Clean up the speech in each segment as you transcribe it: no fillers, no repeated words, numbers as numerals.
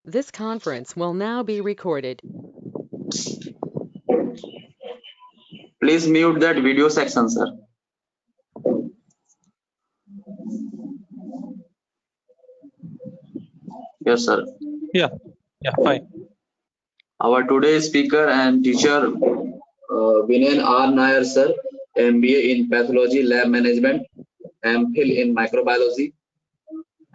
This conference will now be recorded. Please mute that video section, sir. Yes, sir. Yeah, fine. Our today's speaker and teacher, Vinan R. Nair, sir, MBA in Pathology Lab Management, MPhil in Microbiology,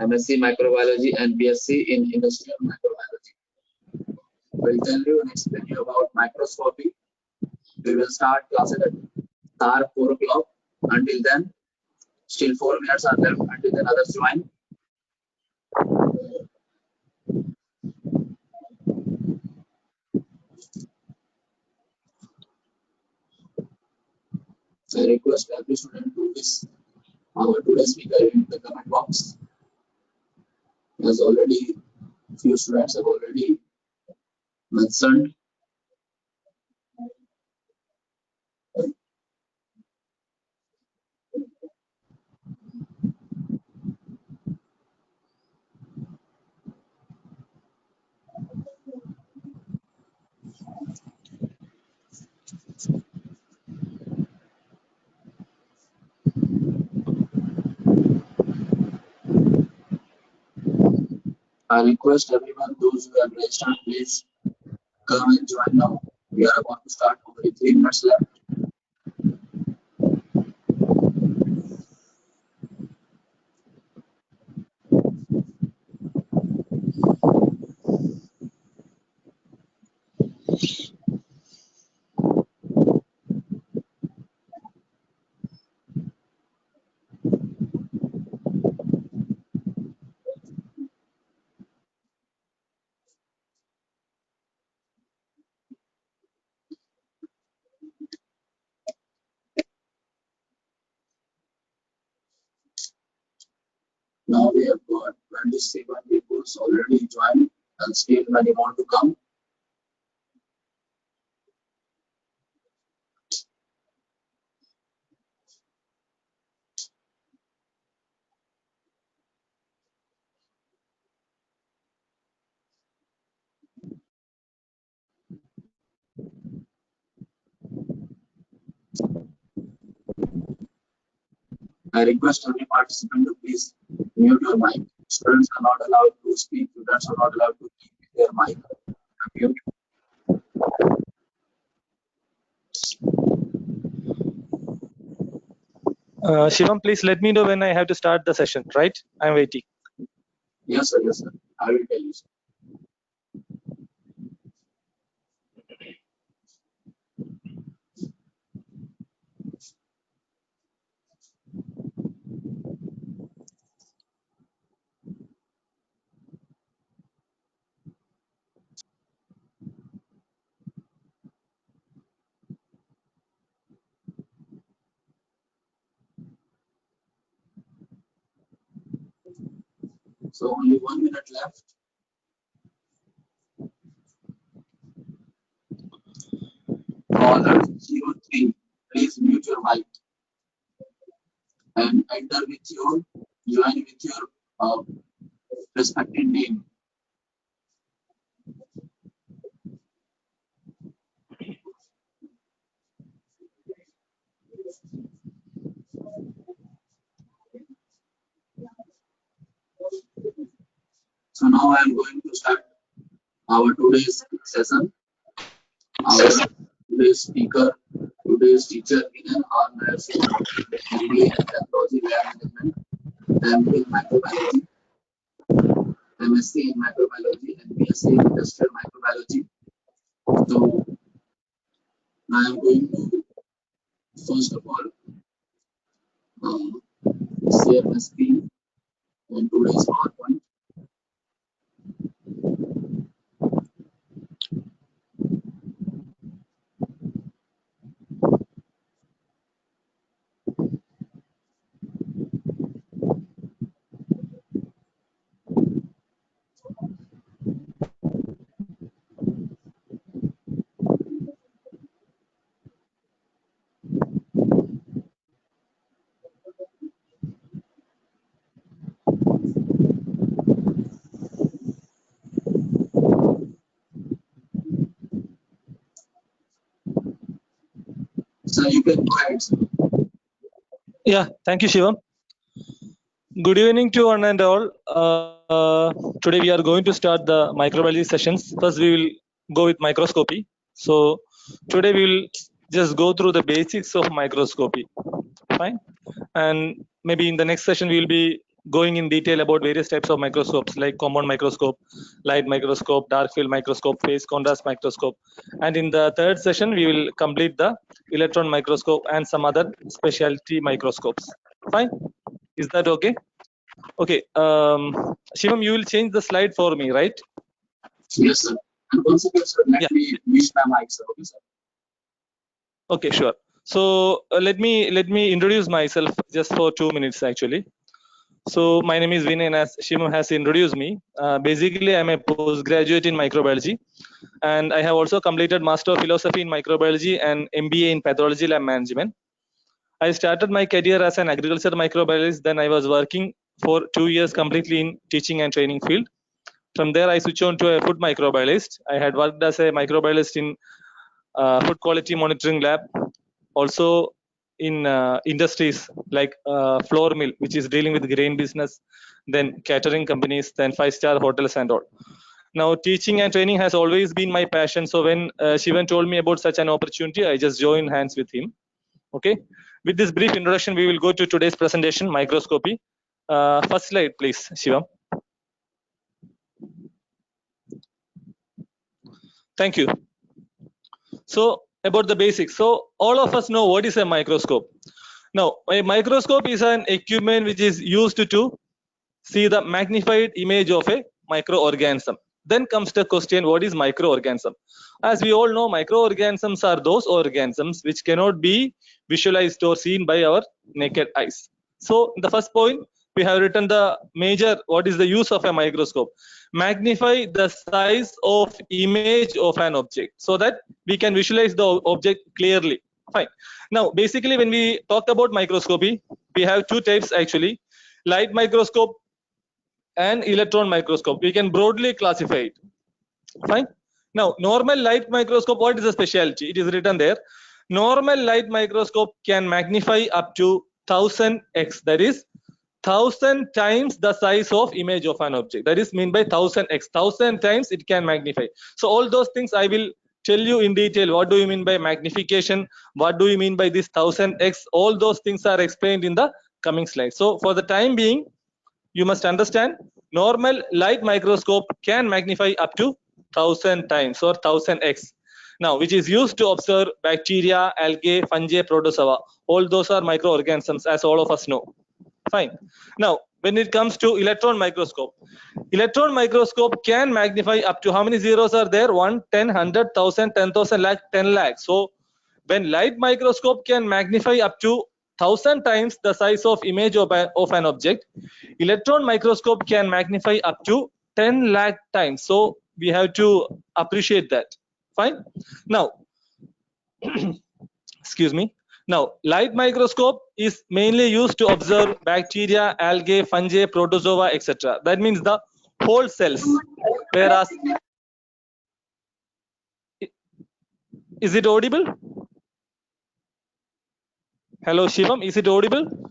MSc Microbiology, and BSc in Industrial Microbiology. We'll tell you and explain you about microscopy. We will start classes at sharp 4 o'clock. Until then, still 4 minutes are left until then others join. I request every student to this our today's speaker in the comment box. As already few students have already mentioned. I request everyone, those who have registered, please come and join now. We are about to start, only 3 minutes left. Now we have got 27 people already joined and still many more to come. I request every participant to please mute your mic. Students are not allowed to speak. Students are not allowed to keep their mic mute. Shivam, please let me know when I have to start the session, right? I'm waiting. Yes, sir. Yes, sir. I will tell you, sir. So only 1 minute left. Caller 03, please mute your mic and enter with your join with your respective name. So now I am going to start our today's session. Our today's speaker, today's teacher in an honors MBA in Pathology Lab Management, MA in Microbiology, MSc in Microbiology, and BSc in Industrial Microbiology. So I am going to first of all share my screen on today's PowerPoint. Sir, you can go ahead, sir. Yeah, thank you, Shivam. Good evening to one and all. Today we are going to start the microbiology sessions. First, we will go with microscopy. So today we will just go through the basics of microscopy. Fine. And maybe in the next session we will be going in detail about various types of microscopes like compound microscope, light microscope, dark field microscope, phase contrast microscope. And in the third session we will complete the electron microscope and some other specialty microscopes. Fine. Is that okay? Okay. Shivam, you will change the slide for me, right? Yes, sir. And once again, sir, let me mute my mic, sir. Okay, sir. Okay, sure. So let me introduce myself just for 2 minutes actually. So my name is Vinay, and as Shivam has introduced me, basically I'm a postgraduate in microbiology, and I have also completed Master of Philosophy in Microbiology and MBA in Pathology Lab Management. I started my career as an agriculture microbiologist. Then I was working for 2 years completely in teaching and training field. From there, I switched on to a food microbiologist. I had worked as a microbiologist in food quality monitoring lab, also in industries like flour mill, which is dealing with grain business, then catering companies, then 5-star hotels and all. Now, teaching and training has always been my passion. So when Shivan told me about such an opportunity, I just joined hands with him. Okay. With this brief introduction, we will go to today's presentation, microscopy. First slide, please, Shivam. Thank you. So about the basics. So all of us know what is a microscope. Now, a microscope is an equipment which is used to see the magnified image of a microorganism. Then comes the question, what is microorganism? As we all know, microorganisms are those organisms which cannot be visualized or seen by our naked eyes. So the first point, we have written the major, what is the use of a microscope? Magnify the size of image of an object so that we can visualize the object clearly. Fine. Now, basically, when we talk about microscopy, we have two types actually, light microscope and electron microscope. We can broadly classify it. Fine. Now, normal light microscope, what is the specialty? It is written there. Normal light microscope can magnify up to 1000x, that is 1000 times the size of image of an object. That is mean by 1000x, 1000 times it can magnify. So all those things I will tell you in detail. What do you mean by magnification? What do you mean by this 1000x? All those things are explained in the coming slide. So for the time being, you must understand, normal light microscope can magnify up to 1000 times or 1000x. Now, which is used to observe bacteria, algae, fungi, protozoa. All those are microorganisms, as all of us know. Fine. Now, when it comes to electron microscope can magnify up to, how many zeros are there? 1, 10, 100, 1000, 10,000, lakh, 10 lakh. So when light microscope can magnify up to 1000 times the size of image of an object, electron microscope can magnify up to 10 lakh times. So we have to appreciate that. Fine. Now, excuse me. Now, light microscope is mainly used to observe bacteria, algae, fungi, protozoa, etc. That means the whole cells. Whereas, is it audible? Hello, Shivam, is it audible?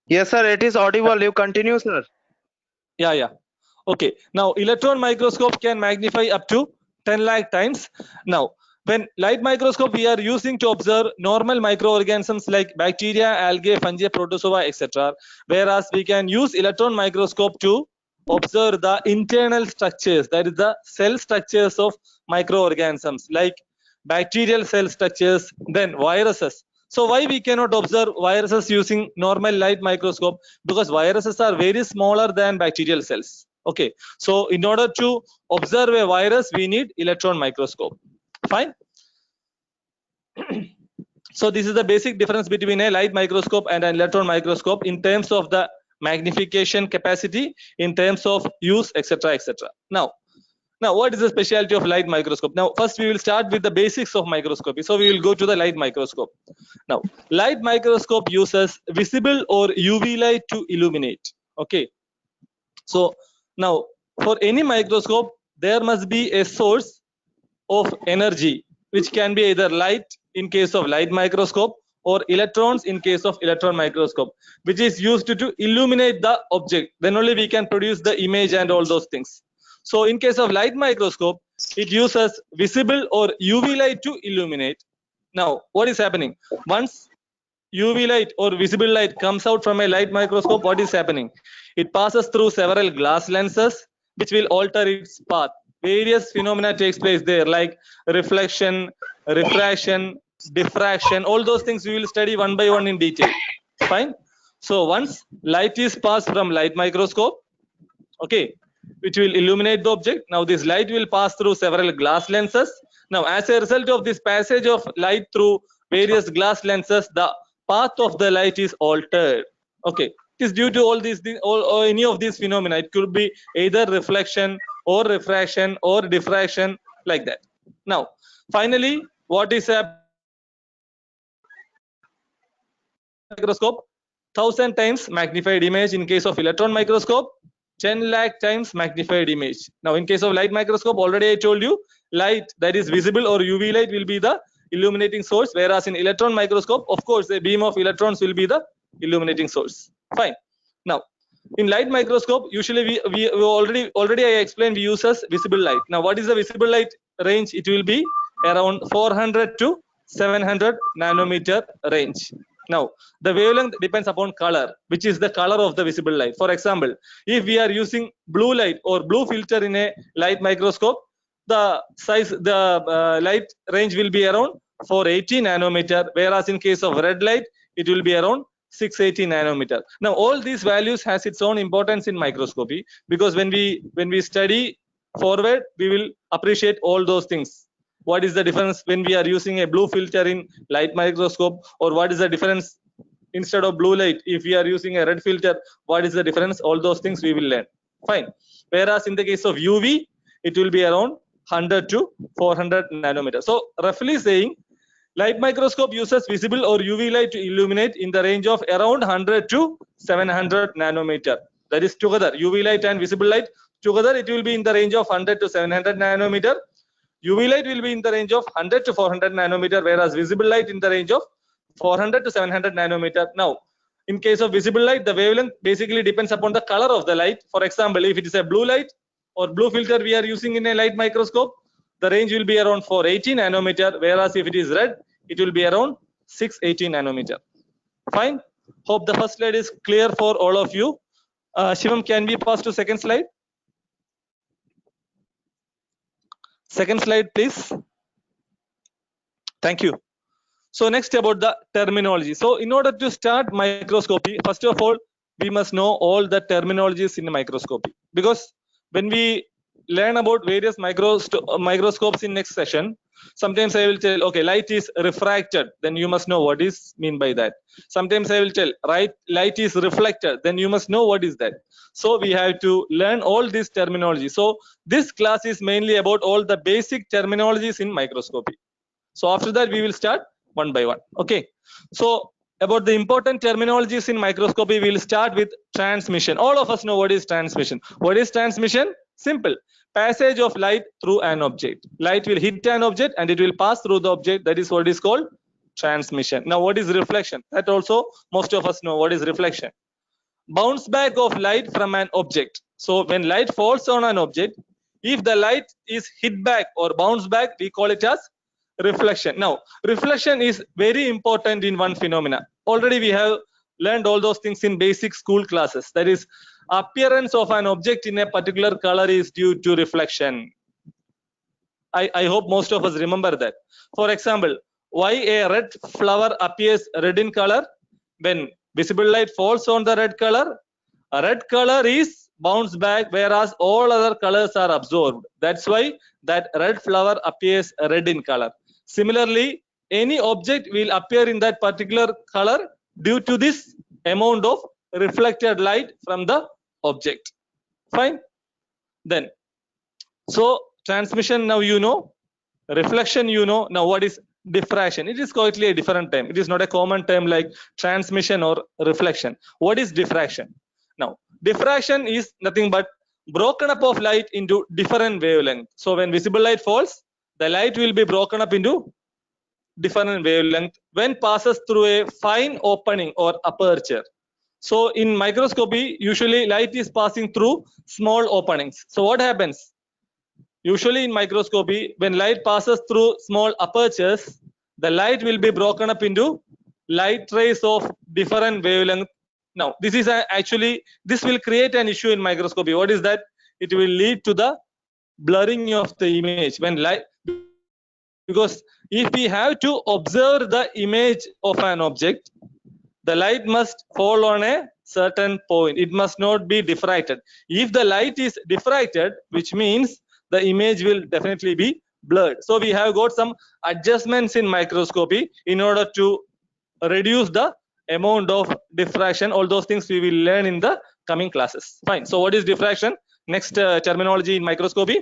Yes, sir, it is audible. You continue, sir. Yeah. Okay. Now, electron microscope can magnify up to 10 lakh times. Now, when light microscope we are using to observe normal microorganisms like bacteria, algae, fungi, protozoa, etc. Whereas we can use electron microscope to observe the internal structures, that is the cell structures of microorganisms like bacterial cell structures, then viruses. So why we cannot observe viruses using normal light microscope? Because viruses are very smaller than bacterial cells. Okay, so in order to observe a virus, we need electron microscope. Fine. So this is the basic difference between a light microscope and an electron microscope in terms of the magnification capacity, in terms of use, etc., etc. Now, what is the specialty of light microscope? Now, first we will start with the basics of microscopy. So we will go to the light microscope. Now, light microscope uses visible or UV light to illuminate. Okay. So now, for any microscope, there must be a source of energy which can be either light in case of light microscope or electrons in case of electron microscope, which is used to illuminate the object. Then only we can produce the image and all those things. So in case of light microscope, it uses visible or UV light to illuminate. Now, what is happening? Once UV light or visible light comes out from a light microscope, what is happening? It passes through several glass lenses, which will alter its path. Various phenomena takes place there, like reflection, refraction, diffraction. All those things we will study one by one in detail. Fine. So once light is passed from light microscope, okay, which will illuminate the object. Now this light will pass through several glass lenses. Now as a result of this passage of light through various glass lenses, the path of the light is altered. Okay, it is due to all these things, or any of these phenomena. It could be either reflection or refraction or diffraction, like that. Now finally, what is a microscope? 1000 times magnified image in case of electron microscope, 10 lakh times magnified image. Now in case of light microscope, already I told you, light that is visible or UV light will be the illuminating source, whereas in electron microscope, of course, a beam of electrons will be the illuminating source. Fine. Now in light microscope, usually we already I explained we use as visible light. Now what is the visible light range? It will be around 400 to 700 nanometer range. Now the wavelength depends upon color, which is the color of the visible light. For example, if we are using blue light or blue filter in a light microscope, the size, the light range will be around 480 nanometer, whereas in case of red light, it will be around 680 nanometer. Now all these values has its own importance in microscopy, because when we study forward, we will appreciate all those things. What is the difference when we are using a blue filter in light microscope, or what is the difference instead of blue light if we are using a red filter? What is the difference? All those things we will learn. Fine. Whereas in the case of UV, it will be around 100 to 400 nanometer. So roughly saying, light microscope uses visible or UV light to illuminate in the range of around 100 to 700 nanometer. That is together, UV light and visible light together, it will be in the range of 100 to 700 nanometer. UV light will be in the range of 100 to 400 nanometer, whereas visible light in the range of 400 to 700 nanometer. Now, in case of visible light, the wavelength basically depends upon the color of the light. For example, if it is a blue light or blue filter we are using in a light microscope, the range will be around 480 nanometer, whereas if it is red, it will be around 680 nanometer. Fine. Hope the first slide is clear for all of you. Shivam, can we pass to second slide? Second slide, please. Thank you. So next, about the terminology. So in order to start microscopy, first of all, we must know all the terminologies in microscopy, because when we learn about various microscopes in next session, sometimes I will tell, okay, light is refracted, then you must know what is mean by that. Sometimes I will tell, right, light is reflected, then you must know what is that. So we have to learn all this terminology. So this class is mainly about all the basic terminologies in microscopy. So after that we will start one by one. Okay. So about the important terminologies in microscopy, we will start with transmission. All of us know what is transmission. What is transmission? Simple. Passage of light through an object. Light will hit an object and it will pass through the object. That is what is called transmission. Now what is reflection? That also most of us know what is reflection. Bounce back of light from an object. So when light falls on an object, if the light is hit back or bounce back, we call it as reflection. Now reflection is very important in one phenomena. Already we have learned all those things in basic school classes. That is, appearance of an object in a particular color is due to reflection. I hope most of us remember that. For example, why a red flower appears red in color? When visible light falls on the red color, a red color is bounced back, whereas all other colors are absorbed. That's why that red flower appears red in color. Similarly, any object will appear in that particular color due to this amount of reflected light from the object. Fine. Then, so transmission, now you know. Reflection, you know. Now what is diffraction? It is slightly a different term. It is not a common term like transmission or reflection. What is diffraction? Now diffraction is nothing but broken up of light into different wavelengths. So when visible light falls, the light will be broken up into different wavelength when passes through a fine opening or aperture. So in microscopy, usually light is passing through small openings. So what happens? Usually in microscopy, when light passes through small apertures, the light will be broken up into light rays of different wavelength. Now, this is this will create an issue in microscopy. What is that? It will lead to the blurring of the image when light, because if we have to observe the image of an object, the light must fall on a certain point. It must not be diffracted. If the light is diffracted, which means the image will definitely be blurred. So we have got some adjustments in microscopy in order to reduce the amount of diffraction. All those things we will learn in the coming classes. Fine. So what is diffraction? Next terminology in microscopy.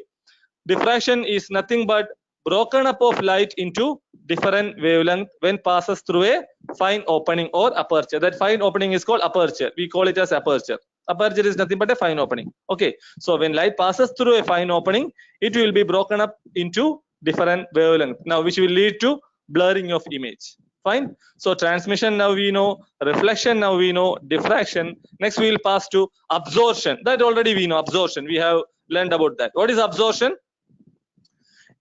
Diffraction is nothing but broken up of light into different wavelength when passes through a fine opening or aperture. That fine opening is called aperture. We call it as aperture. Aperture is nothing but a fine opening. Okay. So when light passes through a fine opening, it will be broken up into different wavelength. Now, which will lead to blurring of image. Fine. So transmission now we know, reflection now we know, diffraction. Next we will pass to absorption. That already we know. Absorption. We have learned about that. What is absorption?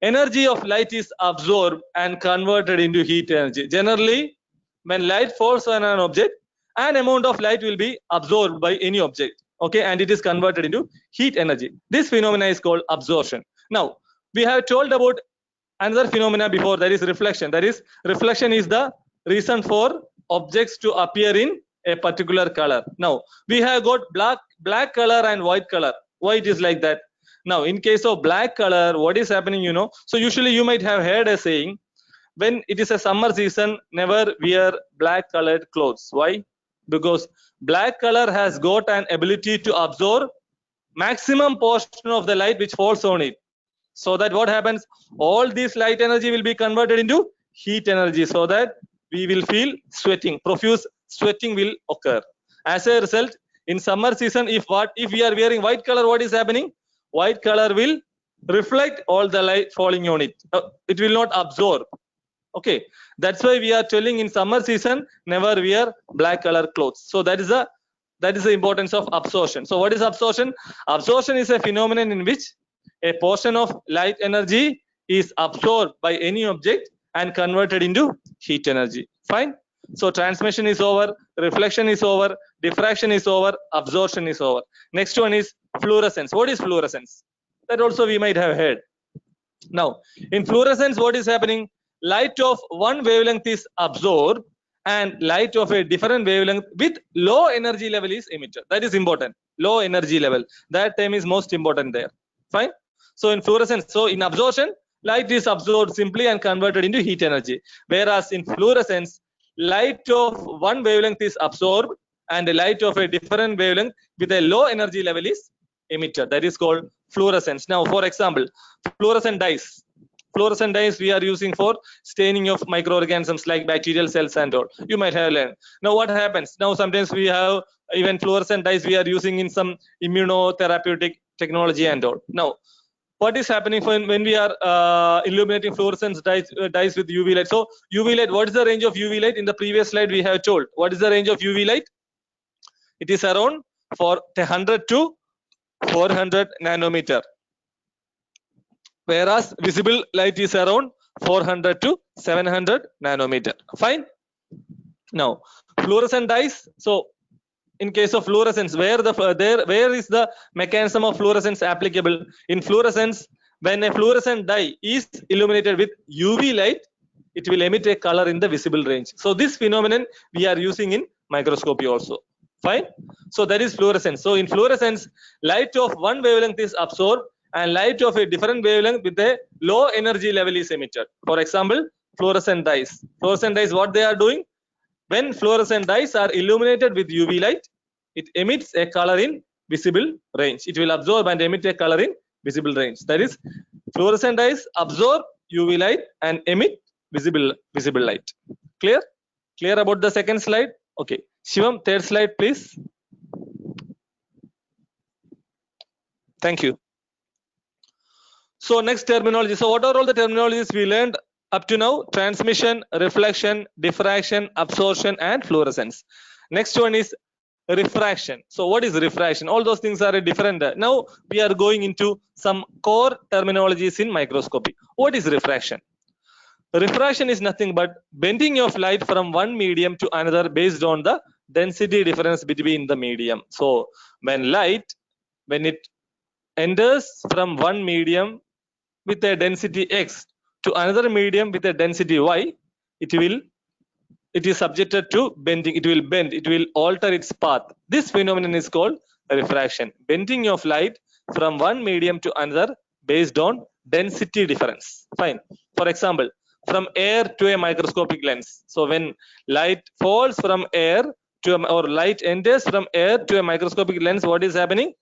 Energy of light is absorbed and converted into heat energy. Generally, when light falls on an object, an amount of light will be absorbed by any object. Okay, and it is converted into heat energy. This phenomena is called absorption. Now, we have told about another phenomena before, that is reflection. That is, reflection is the reason for objects to appear in a particular color. Now, we have got black color and white color. Why it is like that? Now, in case of black color, what is happening, you know? So usually you might have heard a saying, when it is a summer season, never wear black colored clothes. Why? Because black color has got an ability to absorb maximum portion of the light which falls on it. So that what happens? All this light energy will be converted into heat energy, so that we will feel sweating. Profuse sweating will occur. As a result, in summer season, if we are wearing white color, what is happening? White color will reflect all the light falling on it. It will not absorb. Okay, that's why we are telling in summer season never wear black color clothes. So that is the importance of absorption. So what is absorption? Absorption is a phenomenon in which a portion of light energy is absorbed by any object and converted into heat energy. Fine. So transmission is over, reflection is over, diffraction is over, absorption is over. Next one is fluorescence. What is fluorescence? That also we might have heard. Now, in fluorescence, what is happening? Light of one wavelength is absorbed and light of a different wavelength with low energy level is emitted. That is important. Low energy level. That term is most important there. Fine. So in fluorescence, so in absorption, light is absorbed simply and converted into heat energy. Whereas in fluorescence, light of one wavelength is absorbed and the light of a different wavelength with a low energy level is emitted. That is called fluorescence. Now, for example, fluorescent dyes. Fluorescent dyes we are using for staining of microorganisms like bacterial cells and all. You might have learned. Now, what happens? Now, sometimes we have even fluorescent dyes we are using in some immunotherapeutic technology and all. Now, what is happening when we are illuminating fluorescent dyes with UV light? So, UV light, what is the range of UV light? In the previous slide, we have told. What is the range of UV light? It is around 100 to 400 nanometer. Whereas visible light is around 400 to 700 nanometer. Fine. Now, fluorescent dyes. So, in case of fluorescence, where is the mechanism of fluorescence applicable? In fluorescence, when a fluorescent dye is illuminated with UV light, it will emit a color in the visible range. So, this phenomenon we are using in microscopy also. Fine. So, that is fluorescence. So, in fluorescence, light of one wavelength is absorbed and light of a different wavelength with a low energy level is emitted. For example, fluorescent dyes. Fluorescent dyes, what they are doing? When fluorescent dyes are illuminated with UV light, it emits a color in visible range. It will absorb and emit a color in visible range. That is, fluorescent dyes absorb UV light and emit visible light. Clear? Clear about the second slide? Okay. Shivam, third slide, please. Thank you. So next terminology. So what are all the terminologies we learned up to now? Transmission, reflection, diffraction, absorption, and fluorescence. Next one is refraction. So what is refraction? All those things are different. Now we are going into some core terminologies in microscopy. What is refraction? Refraction is nothing but bending of light from one medium to another based on the density difference between the medium. So when it enters from one medium with a density x to another medium with a density y, it is subjected to bending. It will bend, it will alter its path. This phenomenon is called refraction, bending of light from one medium to another based on density difference. Fine. For example, from air to a microscopic lens. So when light falls from air to or light enters from air to a microscopic lens, what is happening?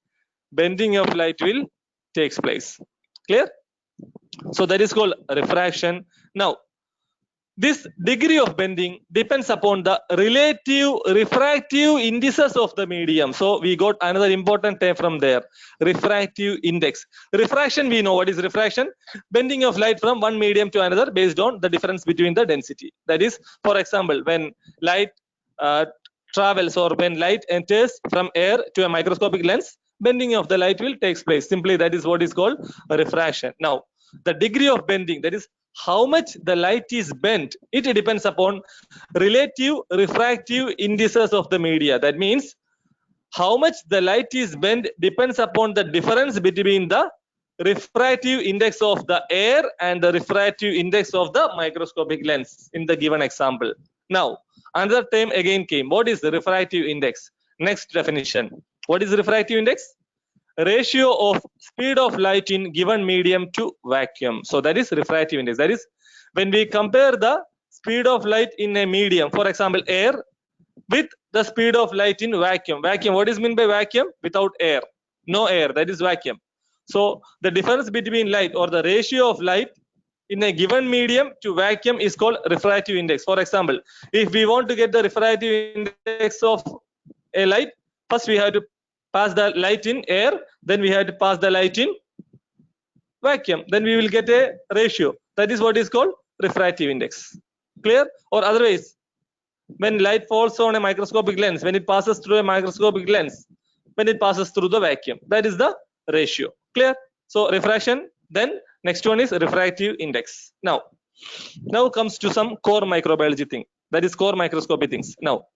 Bending of light will takes place. Clear? So that is called refraction. Now this degree of bending depends upon the relative refractive indices of the medium. So we got another important term from there, refractive index. Refraction, we know what is refraction, bending of light from one medium to another based on the difference between the density. That is, for example, when light travels or when light enters from air to a microscopic lens, bending of the light will take place. Simply that is what is called refraction. Now the degree of bending, that is how much the light is bent, it depends upon relative refractive indices of the media. That means how much the light is bent depends upon the difference between the refractive index of the air and the refractive index of the microscopic lens in the given example. Now another term again came. What is the refractive index? Next definition. What is refractive index? Ratio of speed of light in given medium to vacuum. So that is refractive index. That is when we compare the speed of light in a medium, for example air, with the speed of light in vacuum. Vacuum, what is meant by vacuum? Without air, no air, that is vacuum. So the difference between light or the ratio of light in a given medium to vacuum is called refractive index. For example, if we want to get the refractive index of a light, first we have to pass the light in air, then we have to pass the light in vacuum, then we will get a ratio. That is what is called refractive index. Clear? Or otherwise, when light falls on a microscopic lens, when it passes through a microscopic lens, when it passes through the vacuum, that is the ratio. Clear? So refraction, then next one is refractive index. Now comes to some core microbiology thing, that is core microscopy things. Now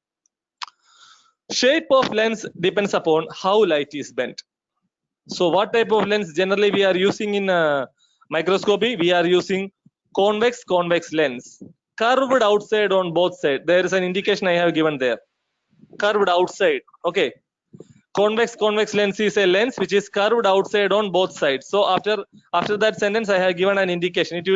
shape of lens depends upon how light is bent. So what type of lens generally we are using in microscopy? We are using convex lens, curved outside on both sides. There is an indication I have given there, curved outside. Okay, convex lens is a lens which is curved outside on both sides. So after that sentence I have given an indication. It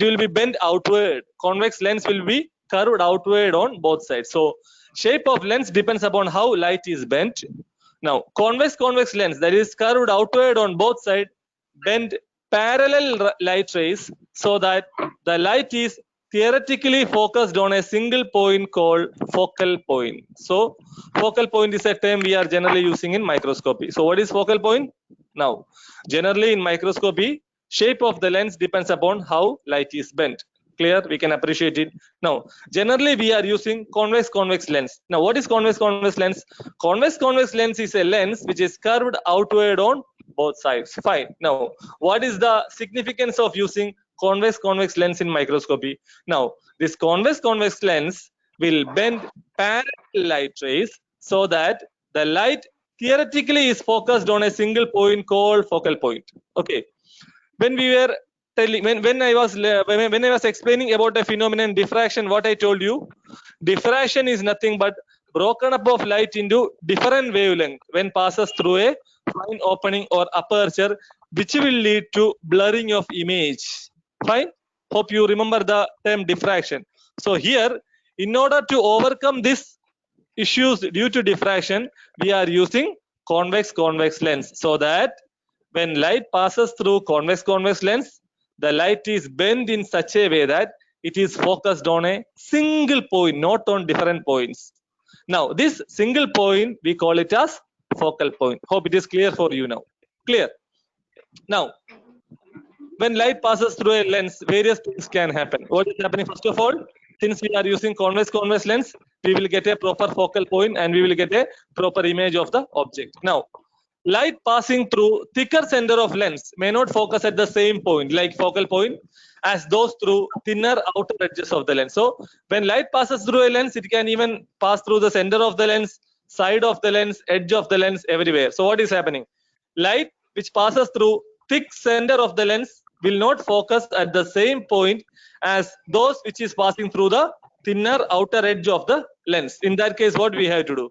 will be bent outward. Convex lens will be curved outward on both sides. So shape of lens depends upon how light is bent. Now convex lens, that is curved outward on both sides, bend parallel light rays so that the light is theoretically focused on a single point called focal point. So focal point is a term we are generally using in microscopy. So what is focal point? Now generally in microscopy, shape of the lens depends upon how light is bent. Clear? We can appreciate it. Now generally we are using convex lens. Now what is convex lens? Convex lens is a lens which is curved outward on both sides. Fine. Now what is the significance of using convex lens in microscopy? Now this convex lens will bend parallel light rays so that the light theoretically is focused on a single point called focal point. Okay, when we were telling, when I was explaining about the phenomenon diffraction, what I told you, diffraction is nothing but broken up of light into different wavelength when passes through a fine opening or aperture, which will lead to blurring of image. Fine. Hope you remember the term diffraction. So here, in order to overcome this issues due to diffraction, we are using convex lens, so that when light passes through convex lens, the light is bent in such a way that it is focused on a single point, not on different points. Now this single point we call it as focal point. Hope it is clear for you now. Clear? Now when light passes through a lens, various things can happen. What is happening? First of all, since we are using convex lens, we will get a proper focal point and we will get a proper image of the object. Now, light passing through thicker center of lens may not focus at the same point, like focal point, as those through thinner outer edges of the lens. So, when light passes through a lens, it can even pass through the center of the lens, side of the lens, edge of the lens, everywhere. So, what is happening? Light which passes through thick center of the lens will not focus at the same point as those which is passing through the thinner outer edge of the lens. In that case, what we have to do?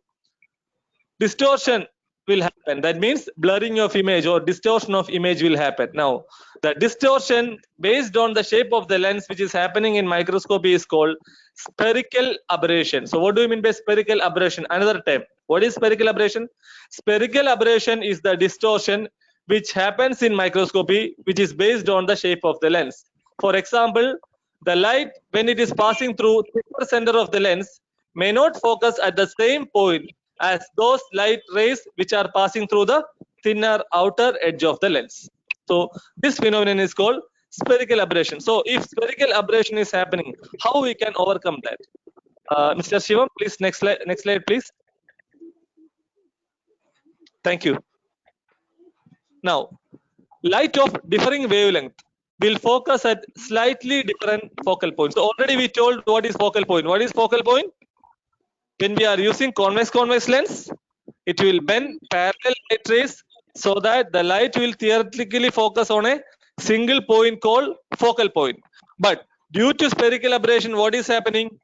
Distortion will happen. That means blurring of image or distortion of image will happen. Now, the distortion based on the shape of the lens which is happening in microscopy is called spherical aberration. So, what do you mean by spherical aberration? Another term. What is spherical aberration? Spherical aberration is the distortion which happens in microscopy, which is based on the shape of the lens. For example, the light, when it is passing through thicker center of the lens, may not focus at the same point as those light rays which are passing through the thinner outer edge of the lens. So, this phenomenon is called spherical aberration. So, if spherical aberration is happening, how we can overcome that? Mr. Shivam, please next slide, please. Thank you. Now, light of differing wavelength will focus at slightly different focal points. So, already we told what is focal point. What is focal point? When we are using convex lens, it will bend parallel light rays so that the light will theoretically focus on a single point called focal point. But due to spherical aberration, what is happening?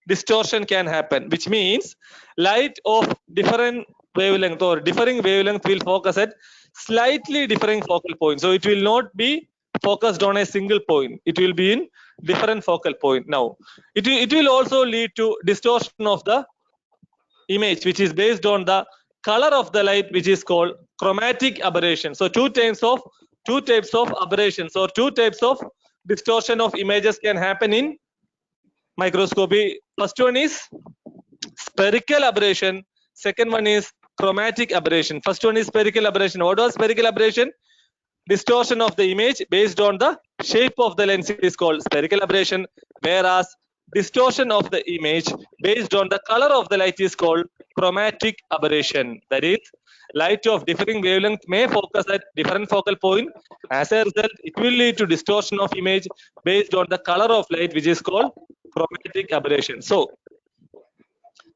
Distortion can happen, which means light of different wavelength or differing wavelength will focus at slightly differing focal points. So it will not be focused on a single point. It will be in different focal point. Now, it will also lead to distortion of the image, which is based on the color of the light, which is called chromatic aberration. So two types of aberrations or two types of distortion of images can happen in microscopy. First one is spherical aberration. Second one is chromatic aberration. First one is spherical aberration. What was spherical aberration? Distortion of the image based on the shape of the lens is called spherical aberration, whereas distortion of the image based on the color of the light is called chromatic aberration. That is, light of differing wavelength may focus at different focal point. As a result, it will lead to distortion of image based on the color of light, which is called chromatic aberration. So,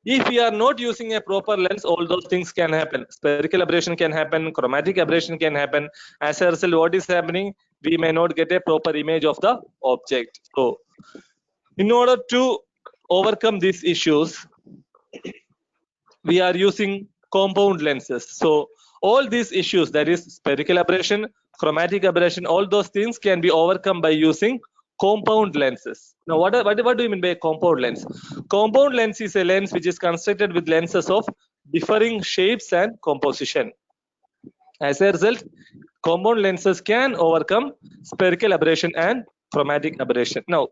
if we are not using a proper lens, all those things can happen. Spherical aberration can happen, chromatic aberration can happen. As a result, what is happening? We may not get a proper image of the object. So, in order to overcome these issues, we are using compound lenses. So, all these issues, that is spherical aberration, chromatic aberration, all those things can be overcome by using compound lenses. Now, what do you mean by compound lens? Compound lens is a lens which is constructed with lenses of differing shapes and composition. As a result, compound lenses can overcome spherical aberration and chromatic aberration. Now,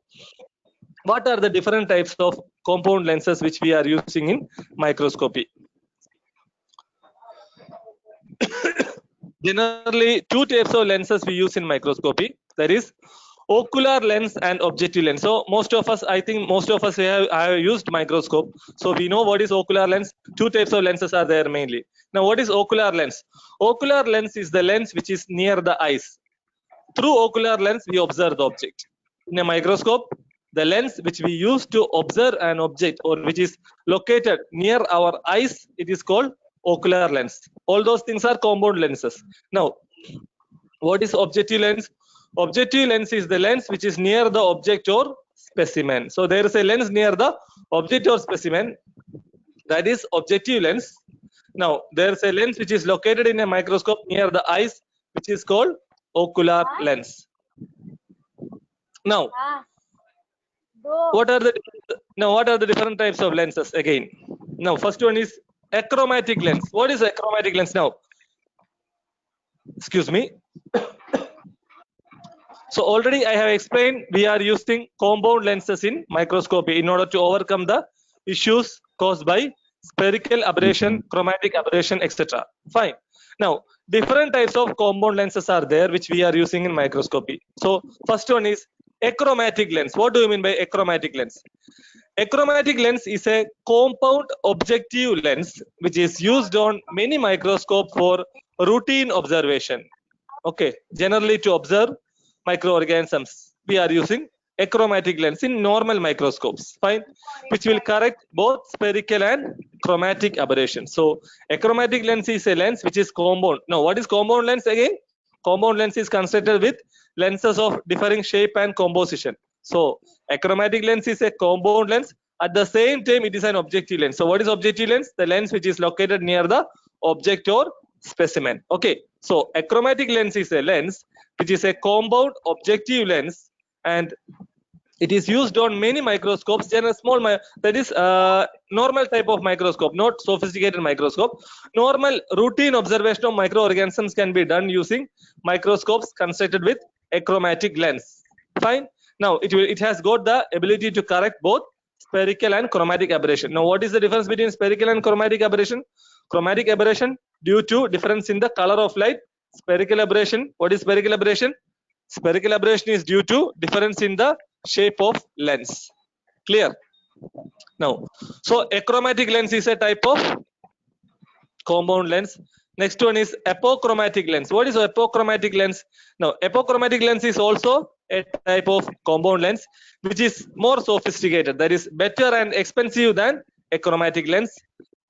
what are the different types of compound lenses which we are using in microscopy? Generally, two types of lenses we use in microscopy. That is ocular lens and objective lens. So most of us, I think most of us have used microscope. So we know what is ocular lens. Two types of lenses are there mainly. Now, what is ocular lens? Ocular lens is the lens which is near the eyes. Through ocular lens, we observe the object. In a microscope, the lens which we use to observe an object or which is located near our eyes, it is called ocular lens. All those things are compound lenses. Now, what is objective lens? Objective lens is the lens which is near the object or specimen. So there is a lens near the object or specimen, that is objective lens. Now there is a lens which is located in a microscope near the eyes, which is called ocular lens. Now, what are the different types of lenses again? Now, first one is achromatic lens. What is achromatic lens? Now, excuse me. So already I have explained we are using compound lenses in microscopy in order to overcome the issues caused by spherical aberration, chromatic aberration, etc. Fine. Now, different types of compound lenses are there which we are using in microscopy. So first one is achromatic lens. What do you mean by achromatic lens? Achromatic lens is a compound objective lens which is used on many microscopes for routine observation. Okay, generally to observe microorganisms, we are using achromatic lens in normal microscopes, fine, which will correct both spherical and chromatic aberration. So achromatic lens is a lens which is compound. Now, what is compound lens again? Compound lens is constructed with lenses of differing shape and composition. So achromatic lens is a compound lens. At the same time, it is an objective lens. So what is objective lens? The lens which is located near the object or specimen. Okay, so achromatic lens is a lens which is a compound objective lens, and it is used on many microscopes. General small that is normal type of microscope, not sophisticated microscope. Normal routine observation of microorganisms can be done using microscopes constructed with achromatic lens. Fine. Now it has got the ability to correct both spherical and chromatic aberration. Now what is the difference between spherical and chromatic aberration? Chromatic aberration due to difference in the color of light. Spherical aberration, what is spherical aberration? Spherical aberration is due to difference in the shape of lens. Clear? Now, so achromatic lens is a type of compound lens. Next one is apochromatic lens. What is apochromatic lens? Now, apochromatic lens is also a type of compound lens which is more sophisticated, that is better and expensive than achromatic lens,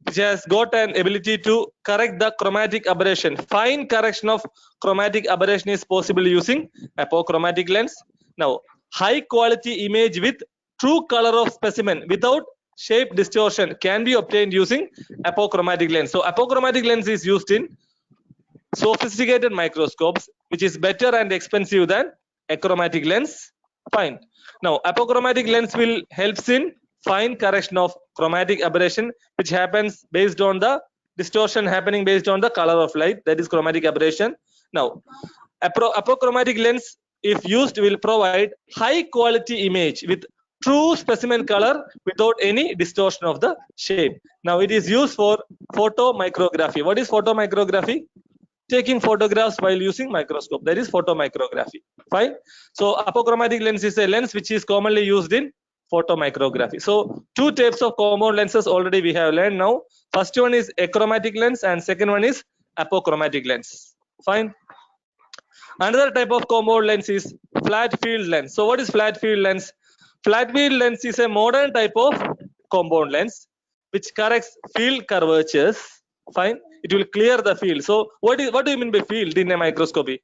which has got an ability to correct the chromatic aberration. Fine correction of chromatic aberration is possible using apochromatic lens. Now, high quality image with true color of specimen without shape distortion can be obtained using apochromatic lens. So apochromatic lens is used in sophisticated microscopes, which is better and expensive than achromatic lens. Fine. Now apochromatic lens will helps in fine correction of chromatic aberration, which happens based on the distortion happening based on the color of light, that is chromatic aberration. Now apochromatic lens, if used, will provide high quality image with true specimen color without any distortion of the shape. Now it is used for photomicrography. What is photomicrography? Taking photographs while using microscope, that is photomicrography. Fine. So apochromatic lens is a lens which is commonly used in photomicrography. So two types of compound lenses already we have learned. Now first one is achromatic lens and second one is apochromatic lens. Fine. Another type of compound lens is flat field lens. So what is flat field lens? Flat field lens is a modern type of compound lens which corrects field curvatures. Fine. It will clear the field. So what do you mean by field in a microscopy?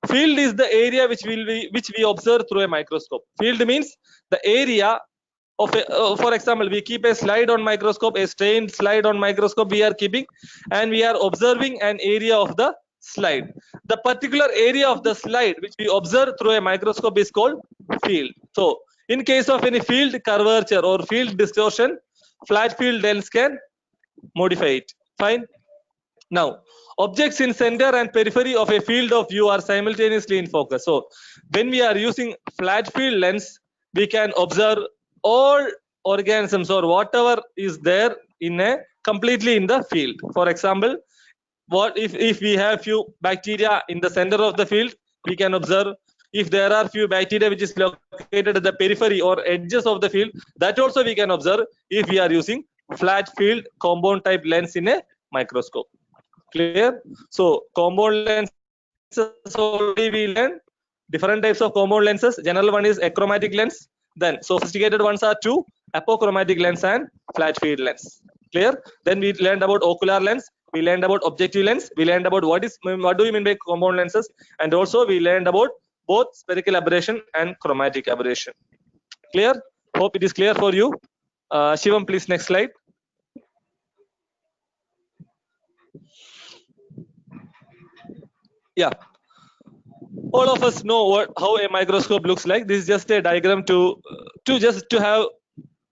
Field is the area which we observe through a microscope. Field means the area of a, for example, we keep a slide on microscope, a strained slide on microscope we are keeping, and we are observing an area of the slide. The particular area of the slide which we observe through a microscope is called field. So in case of any field curvature or field distortion, flat field lens can modify it. Fine. Now, objects in center and periphery of a field of view are simultaneously in focus. So when we are using flat field lens, we can observe all organisms or whatever is there in a completely in the field. For example, what if we have few bacteria in the center of the field, we can observe. If there are few bacteria which is located at the periphery or edges of the field, that also we can observe if we are using flat field compound type lens in a microscope. Clear? So compound lenses already we learned different types of compound lenses. General one is achromatic lens. Then sophisticated ones are two, apochromatic lens and flat field lens. Clear? Then we learned about ocular lens. We learned about objective lens. We learned about what do you mean by compound lenses, and also we learned about both spherical aberration and chromatic aberration. Clear? Hope it is clear for you. Shivam, please next slide. Yeah, all of us know how a microscope looks like. This is just a diagram to have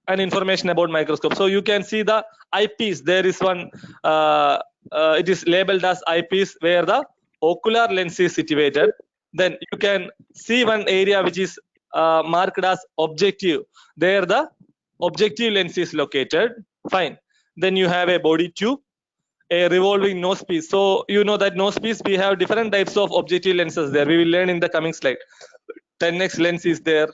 an information about microscope. So you can see the eyepiece. There is one. It is labeled as eyepiece where the ocular lens is situated. Then you can see one area which is marked as objective. There the objective lens is located. Fine. Then you have a body tube. a revolving nose piece. So you know that nose piece, we have different types of objective lenses there. We will learn in the coming slide. 10x lens is there,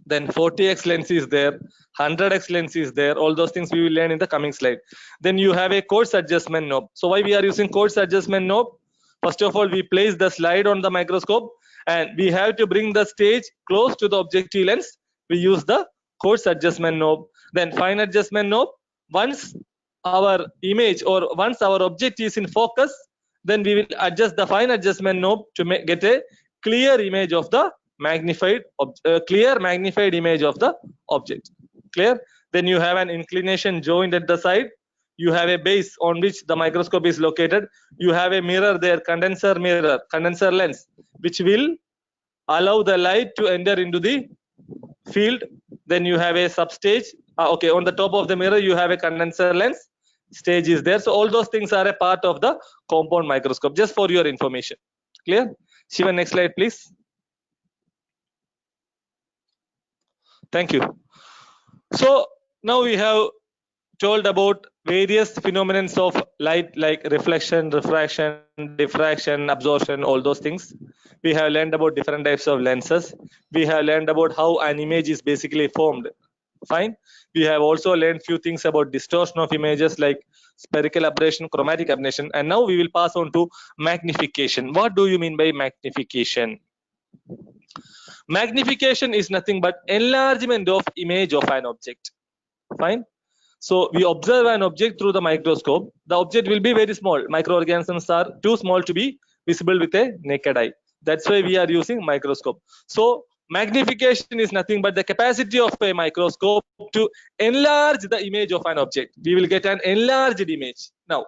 then 40x lens is there, 100x lens is there. All those things we will learn in the coming slide. Then you have a coarse adjustment knob. So why we are using coarse adjustment knob? First of all, we place the slide on the microscope and we have to bring the stage close to the objective lens. We use the coarse adjustment knob. Then fine adjustment knob. Once our image or once our object is in focus, then we will adjust the fine adjustment knob to get a clear image of the magnified image of the object. Clear? Then you have an inclination joint at the side. You have a base on which the microscope is located. You have a mirror there, condenser lens, which will allow the light to enter into the field. Then you have a substage. Okay, on the top of the mirror you have a condenser lens. Stage is there. So all those things are a part of the compound microscope, just for your information. Clear? Shiva, next slide please. Thank you. So now we have told about various phenomena of light, like reflection, refraction, diffraction, absorption, all those things. We have learned about different types of lenses. We have learned about how an image is basically formed. Fine. We have also learned few things about distortion of images like spherical aberration, chromatic aberration, and now we will pass on to magnification. What do you mean by magnification? Magnification is nothing but enlargement of image of an object. Fine. So we observe an object through the microscope. The object will be very small. Microorganisms are too small to be visible with a naked eye. That's why we are using microscope. So magnification is nothing but the capacity of a microscope to enlarge the image of an object. We will get an enlarged image. Now,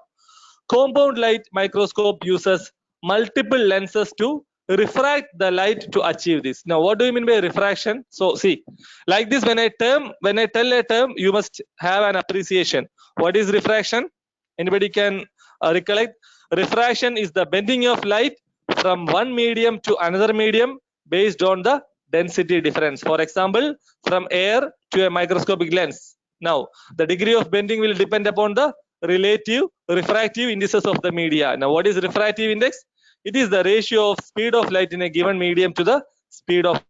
compound light microscope uses multiple lenses to refract the light to achieve this. Now, what do you mean by refraction? So see, like this, when I tell a term, you must have an appreciation. What is refraction? Anybody can recollect? Refraction is the bending of light from one medium to another medium based on the density difference. For example, from air to a microscopic lens. Now, the degree of bending will depend upon the relative refractive indices of the media. Now, what is refractive index? It is the ratio of speed of light in a given medium to the speed of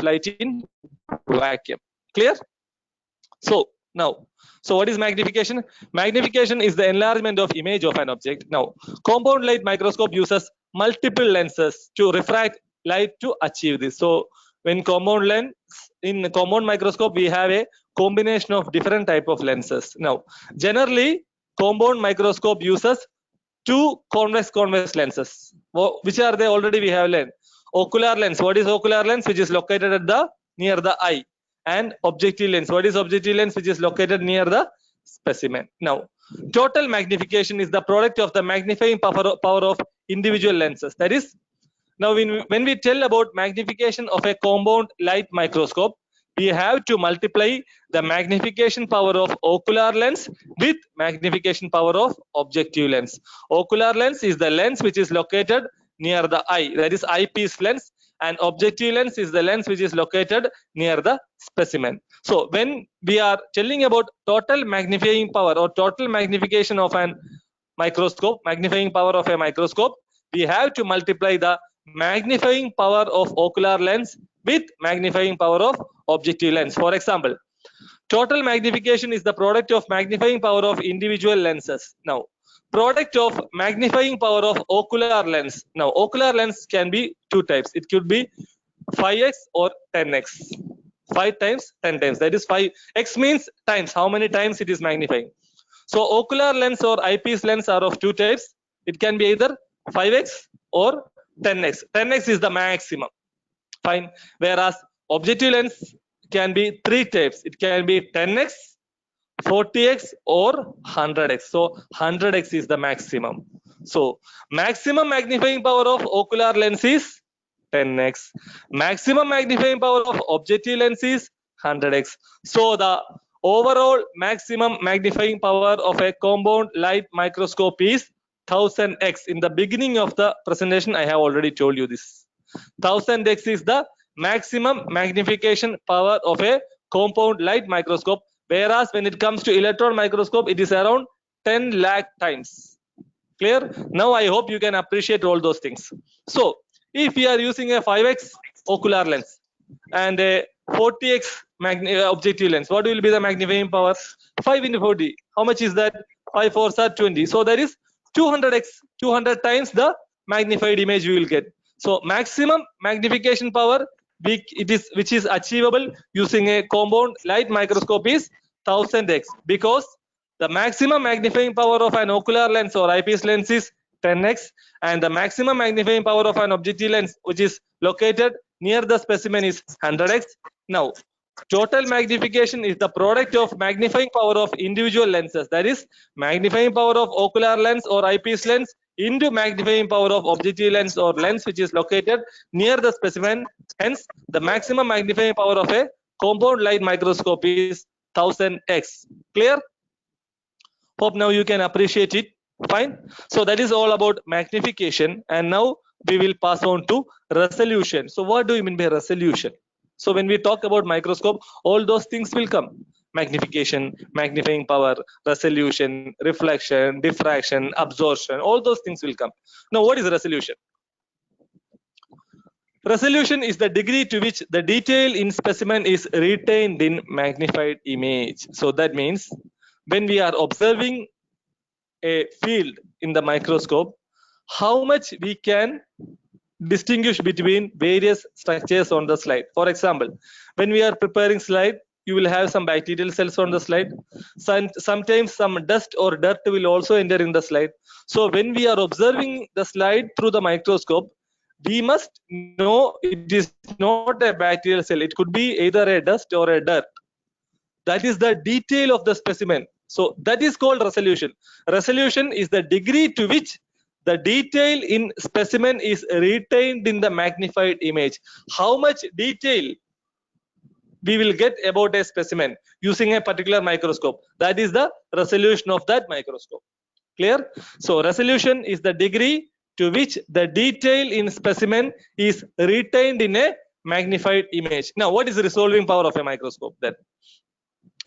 light in vacuum. Clear? So now, so what is magnification? Magnification is the enlargement of image of an object. Now, compound light microscope uses multiple lenses to refract light to achieve this. So when in compound microscope, we have a combination of different type of lenses. Now, generally, compound microscope uses two convex lenses. Which are they? Already we have learned. Ocular lens. What is ocular lens? Which is located at near the eye. And objective lens. What is objective lens? Which is located near the specimen. Now, total magnification is the product of the magnifying power of individual lenses. That is, now when we tell about magnification of a compound light microscope, we have to multiply the magnification power of ocular lens with magnification power of objective lens. Ocular lens is the lens which is located near the eye, that is eyepiece lens, and objective lens is the lens which is located near the specimen. So when we are telling about total magnifying power or total magnification of an microscope, magnifying power of a microscope, we have to multiply the magnifying power of ocular lens with magnifying power of objective lens. For example, total magnification is the product of magnifying power of individual lenses. Now, product of magnifying power of ocular lens. Now, ocular lens can be two types. It could be 5x or 10x. 5 times, 10 times. That is 5x means times, how many times it is magnifying. So ocular lens or eyepiece lens are of two types. It can be either 5x or 10x. 10x is the maximum. Fine. Whereas objective lens can be three types. It can be 10x, 40x or 100x. So 100x is the maximum. So maximum magnifying power of ocular lens is 10x. Maximum magnifying power of objective lens is 100x. So the overall maximum magnifying power of a compound light microscope is 1000x. In the beginning of the presentation, I have already told you this. 1000x is the maximum magnification power of a compound light microscope, whereas when it comes to electron microscope, it is around 10 lakh times. Clear? Now I hope you can appreciate all those things. So if we are using a 5x ocular lens and a 40x objective lens, what will be the magnifying power? 5 into 40. How much is that? 5 4s are 20. So that is 200x, 200 times the magnified image you will get. So maximum magnification power which is achievable using a compound light microscope is 1000x, because the maximum magnifying power of an ocular lens or eyepiece lens is 10x, and the maximum magnifying power of an objective lens which is located near the specimen is 100x. Now, total magnification is the product of magnifying power of individual lenses, that is magnifying power of ocular lens or eyepiece lens into magnifying power of objective lens or lens which is located near the specimen. Hence, the maximum magnifying power of a compound light microscope is 1000x. Clear? Hope now you can appreciate it. Fine. So that is all about magnification, and now we will pass on to resolution. So what do you mean by resolution? So when we talk about microscope, all those things will come: magnification, magnifying power, resolution, reflection, diffraction, absorption, all those things will come. Now what is resolution? Resolution is the degree to which the detail in specimen is retained in magnified image. So that means when we are observing a field in the microscope, how much we can distinguish between various structures on the slide. For example, when we are preparing slide, you will have some bacterial cells on the slide. Sometimes some dust or dirt will also enter in the slide. So when we are observing the slide through the microscope, we must know it is not a bacterial cell. It could be either a dust or a dirt. That is the detail of the specimen. So that is called resolution. Resolution is the degree to which the detail in specimen is retained in the magnified image. How much detail we will get about a specimen using a particular microscope. That is the resolution of that microscope. Clear? So resolution is the degree to which the detail in specimen is retained in a magnified image. Now, what is the resolving power of a microscope then?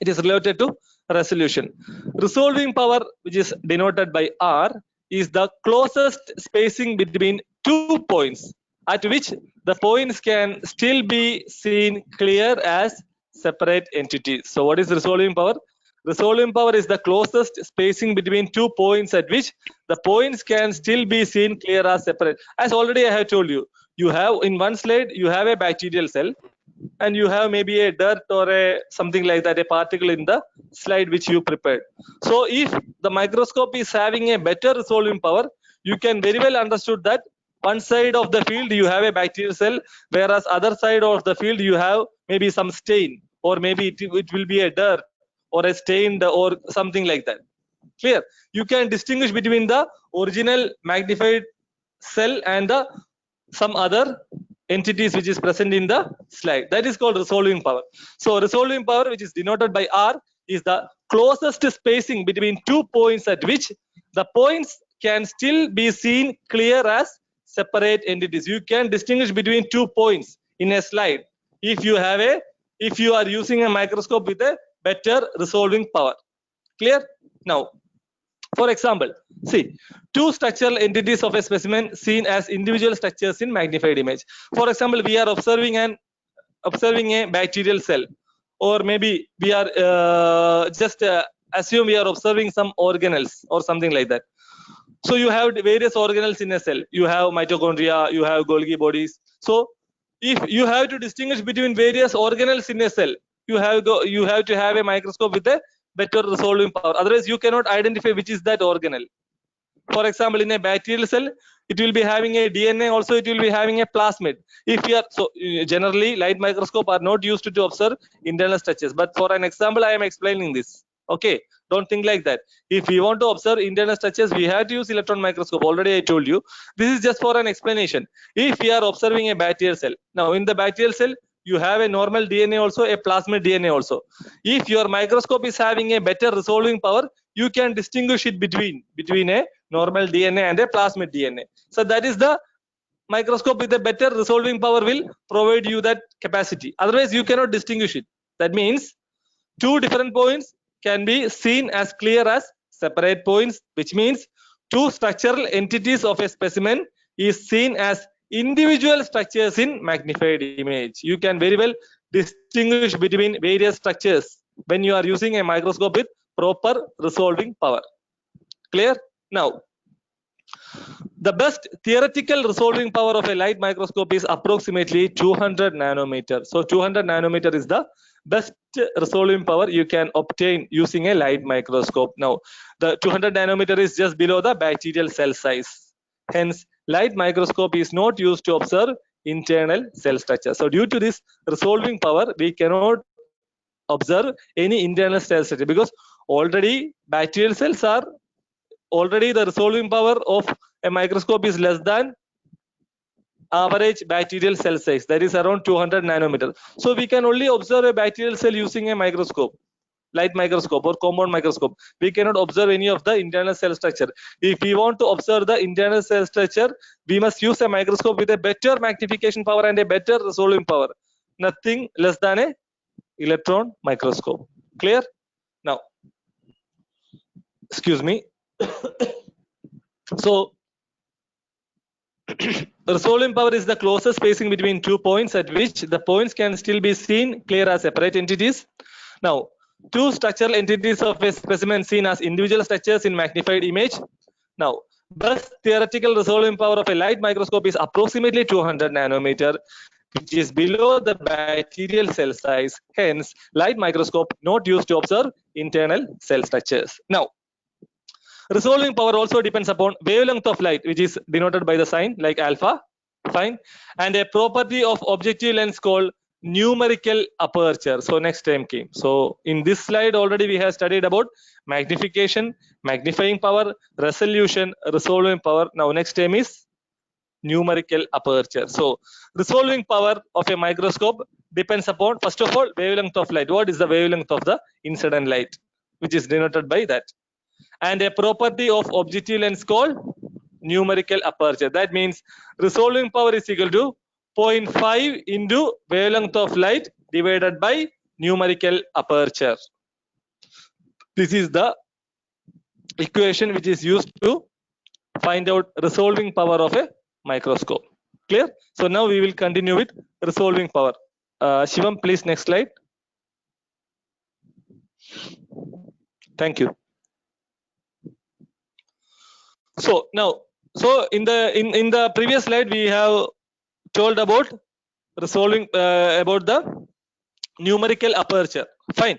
It is related to resolution. Resolving power, which is denoted by R, is the closest spacing between 2 points at which the points can still be seen clear as separate entities. So what is resolving power? Resolving power is the closest spacing between 2 points at which the points can still be seen clear as separate. As already I have told you, you have in one slide you have a bacterial cell, and you have maybe a dirt or a something like that, a particle in the slide which you prepared. So if the microscope is having a better resolving power, you can very well understood that one side of the field you have a bacterial cell, whereas other side of the field you have maybe some stain, or maybe it will be a dirt or a stained or something like that. Clear? You can distinguish between the original magnified cell and the some other entities which is present in the slide. That is called resolving power. So resolving power, which is denoted by R, is the closest spacing between 2 points at which the points can still be seen clear as separate entities. You can distinguish between 2 points in a slide if you are using a microscope with a better resolving power. Clear? Now, for example, see, 2 structural entities of a specimen seen as individual structures in magnified image. For example, we are observing a bacterial cell, or maybe we are assume we are observing some organelles or something like that. So you have various organelles in a cell. You have mitochondria, you have Golgi bodies. So if you have to distinguish between various organelles in a cell, you have to have a microscope with a better resolving power. Otherwise, you cannot identify which is that organelle. For example, in a bacterial cell, it will be having a DNA. Also, it will be having a plasmid. If you are generally, light microscope are not used to observe internal structures. But for an example, I am explaining this. Okay, don't think like that. If we want to observe internal structures, we have to use electron microscope. Already I told you. This is just for an explanation. If we are observing a bacterial cell, now in the bacterial cell, you have a normal DNA also, a plasmid DNA also. If your microscope is having a better resolving power, you can distinguish it between a normal DNA and a plasmid DNA. So that is the microscope with a better resolving power will provide you that capacity. Otherwise, you cannot distinguish it. That means 2 different points can be seen as clear as separate points, which means two structural entities of a specimen is seen as individual structures in magnified image. You can very well distinguish between various structures when you are using a microscope with proper resolving power. Clear? Now, the best theoretical resolving power of a light microscope is approximately 200 nanometer. So 200 nanometer is the best resolving power you can obtain using a light microscope. Now, the 200 nanometer is just below the bacterial cell size. Hence, light microscope is not used to observe internal cell structure. So due to this resolving power, we cannot observe any internal cell structure because already bacterial cells are already the resolving power of a microscope is less than average bacterial cell size, that is around 200 nanometer. So we can only observe a bacterial cell using a microscope, light microscope or compound microscope. We cannot observe any of the internal cell structure. If we want to observe the internal cell structure, we must use a microscope with a better magnification power and a better resolving power, nothing less than a electron microscope. Clear? Now, excuse me. So resolving power is the closest spacing between 2 points at which the points can still be seen clear as separate entities. Now, two structural entities of a specimen seen as individual structures in magnified image. Now, best theoretical resolving power of a light microscope is approximately 200 nanometer, which is below the bacterial cell size. Hence, light microscope not used to observe internal cell structures. Now, resolving power also depends upon wavelength of light, which is denoted by the sign like alpha, fine, and a property of objective lens called numerical aperture. So next time came. So in this slide already we have studied about magnification, magnifying power, resolution, resolving power. Now next time is numerical aperture. So resolving power of a microscope depends upon, first of all, wavelength of light. What is the wavelength of the incident light, which is denoted by that, and a property of objective lens called numerical aperture. That means resolving power is equal to 0.5 into wavelength of light divided by numerical aperture. This is the equation which is used to find out resolving power of a microscope. Clear? So now we will continue with resolving power. Shivam, please next slide. Thank you. So now, so in the previous slide we have told about resolving about the numerical aperture. Fine.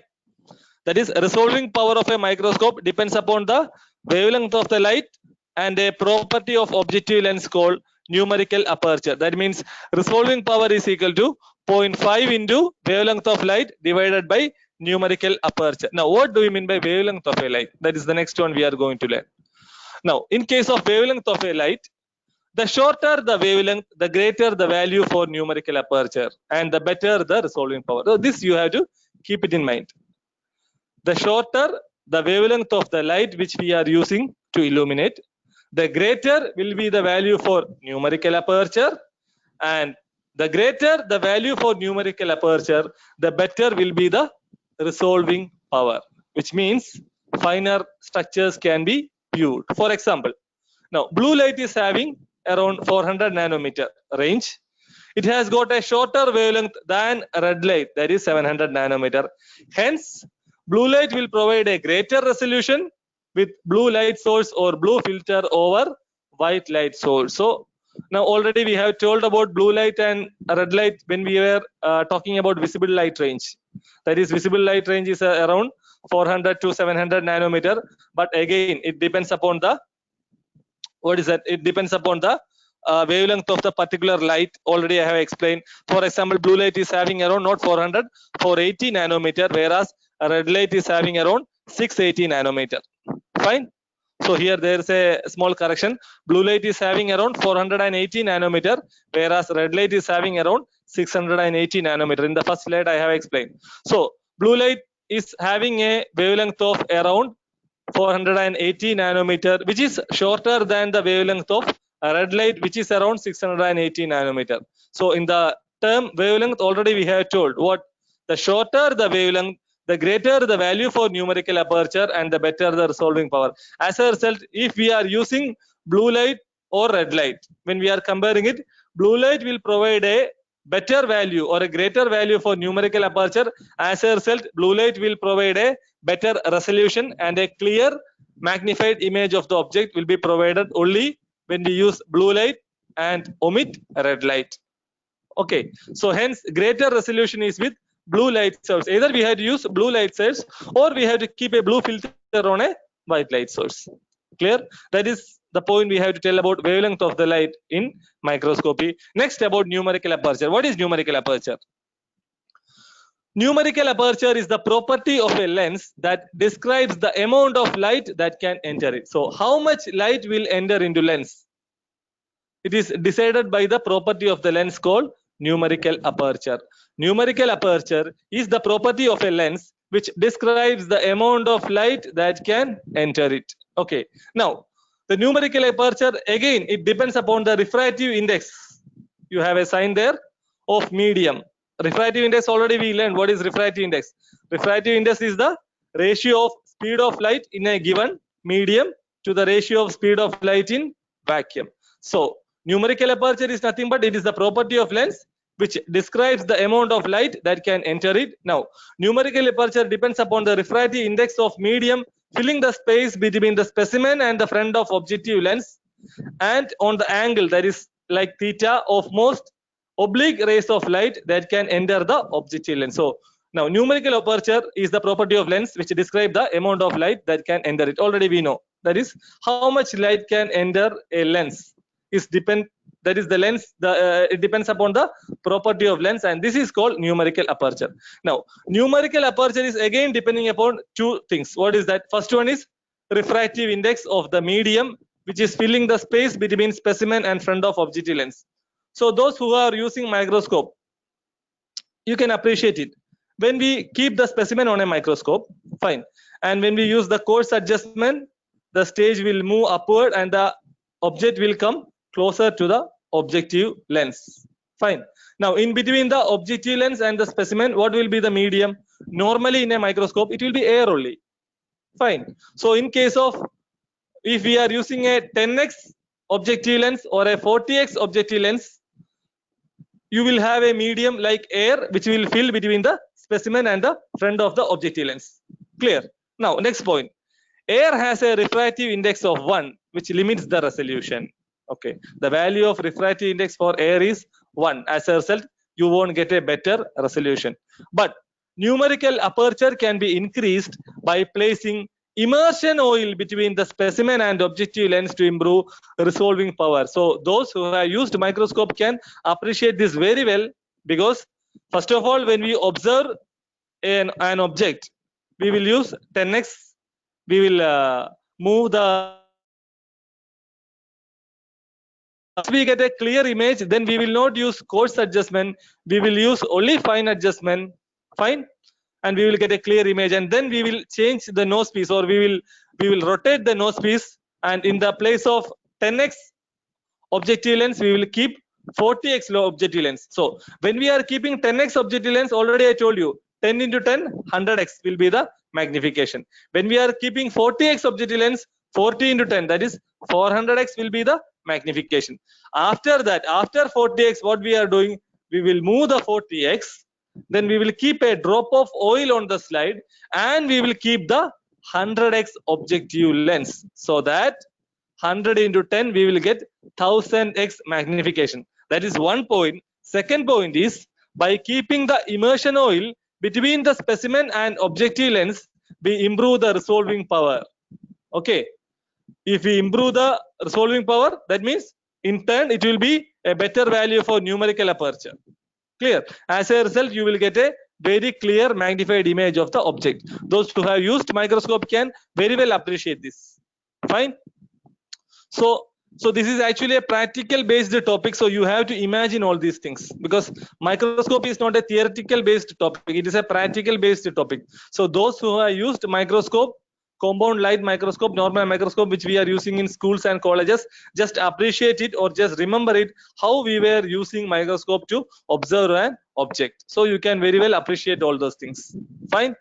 That is, resolving power of a microscope depends upon the wavelength of the light and a property of objective lens called numerical aperture. That means resolving power is equal to 0.5 into wavelength of light divided by numerical aperture. Now, what do we mean by wavelength of a light? That is the next one we are going to learn. Now, in case of wavelength of a light, the shorter the wavelength, the greater the value for numerical aperture and the better the resolving power. So this you have to keep it in mind. The shorter the wavelength of the light which we are using to illuminate, the greater will be the value for numerical aperture, and the greater the value for numerical aperture, the better will be the resolving power, which means finer structures can be viewed. For example, now blue light is having around 400 nanometer range. It has got a shorter wavelength than red light, that is 700 nanometer. Hence, blue light will provide a greater resolution with blue light source or blue filter over white light source. So now already we have told about blue light and red light when we were talking about visible light range. That is, visible light range is around 400 to 700 nanometer. But again, it depends upon the, what is that? It depends upon the wavelength of the particular light. Already I have explained. For example, blue light is having around not 400, 480 nanometer, whereas red light is having around 680 nanometer. Fine. So here there is a small correction. Blue light is having around 480 nanometer, whereas red light is having around 680 nanometer. In the first slide I have explained. So blue light is having a wavelength of around 480 nanometer, which is shorter than the wavelength of red light, which is around 680 nanometer. So in the term wavelength, already we have told what the shorter the wavelength, the greater the value for numerical aperture and the better the resolving power. As a result, if we are using blue light or red light, when we are comparing it, blue light will provide a better value or a greater value for numerical aperture. As a result, blue light will provide a better resolution, and a clear magnified image of the object will be provided only when we use blue light and omit red light. Okay, so hence greater resolution is with blue light source. Either we have to use blue light source or we have to keep a blue filter on a white light source. Clear? That is the point we have to tell about wavelength of the light in microscopy. Next, about numerical aperture. What is numerical aperture? Numerical aperture is the property of a lens that describes the amount of light that can enter it. So how much light will enter into lens? It is decided by the property of the lens called numerical aperture. Numerical aperture is the property of a lens which describes the amount of light that can enter it. Okay. Now, the numerical aperture, again, it depends upon the refractive index. You have a sign there of medium. Refractive index, already we learned what is refractive index. Refractive index is the ratio of speed of light in a given medium to the ratio of speed of light in vacuum. So numerical aperture is nothing but it is the property of lens which describes the amount of light that can enter it. Now, numerical aperture depends upon the refractive index of medium filling the space between the specimen and the front of objective lens, and on the angle, that is like theta, of most oblique rays of light that can enter the objective lens. So now numerical aperture is the property of lens which describes the amount of light that can enter it. Already we know, that is how much light can enter a lens is that is the lens, it depends upon the property of lens, and this is called numerical aperture. Now, numerical aperture is again depending upon two things. What is that? First one is refractive index of the medium which is filling the space between specimen and front of objective lens. So those who are using microscope, you can appreciate it. When we keep the specimen on a microscope, fine, and when we use the coarse adjustment, the stage will move upward and the object will come closer to the objective lens. Fine. Now, in between the objective lens and the specimen, what will be the medium? Normally in a microscope, it will be air only. Fine. So in case of, if we are using a 10x objective lens or a 40x objective lens, you will have a medium like air which will fill between the specimen and the front of the objective lens. Clear? Now, next point. Air has a refractive index of 1 which limits the resolution. Okay, the value of refractive index for air is 1. As a result, you won't get a better resolution. But numerical aperture can be increased by placing immersion oil between the specimen and objective lens to improve resolving power. So those who have used microscope can appreciate this very well, because first of all, when we observe an object, we will use 10x. We will move the, once we get a clear image, then we will not use coarse adjustment. We will use only fine adjustment. Fine. And we will get a clear image, and then we will change the nose piece, or we will rotate the nose piece, and in the place of 10x objective lens, we will keep 40x objective lens. So when we are keeping 10x objective lens, already I told you 10 into 10, 100x will be the magnification. When we are keeping 40x objective lens, 40 into 10, that is 400x will be the magnification. After that, after 40x, what we are doing, we will move the 40x, then we will keep a drop of oil on the slide, and we will keep the 100x objective lens, so that 100 into 10 we will get 1000x magnification. That is one point. Second point is, by keeping the immersion oil between the specimen and objective lens, we improve the resolving power. Okay, if we improve the resolving power, that means in turn it will be a better value for numerical aperture. Clear? As a result, you will get a very clear magnified image of the object. Those who have used microscope can very well appreciate this. Fine. So this is actually a practical based topic. So you have to imagine all these things, because microscope is not a theoretical based topic. It is a practical based topic. So those who have used microscope compound light microscope, normal microscope which we are using in schools and colleges. Just appreciate it or just remember it, how we were using microscope to observe an object. So you can very well appreciate all those things. Fine.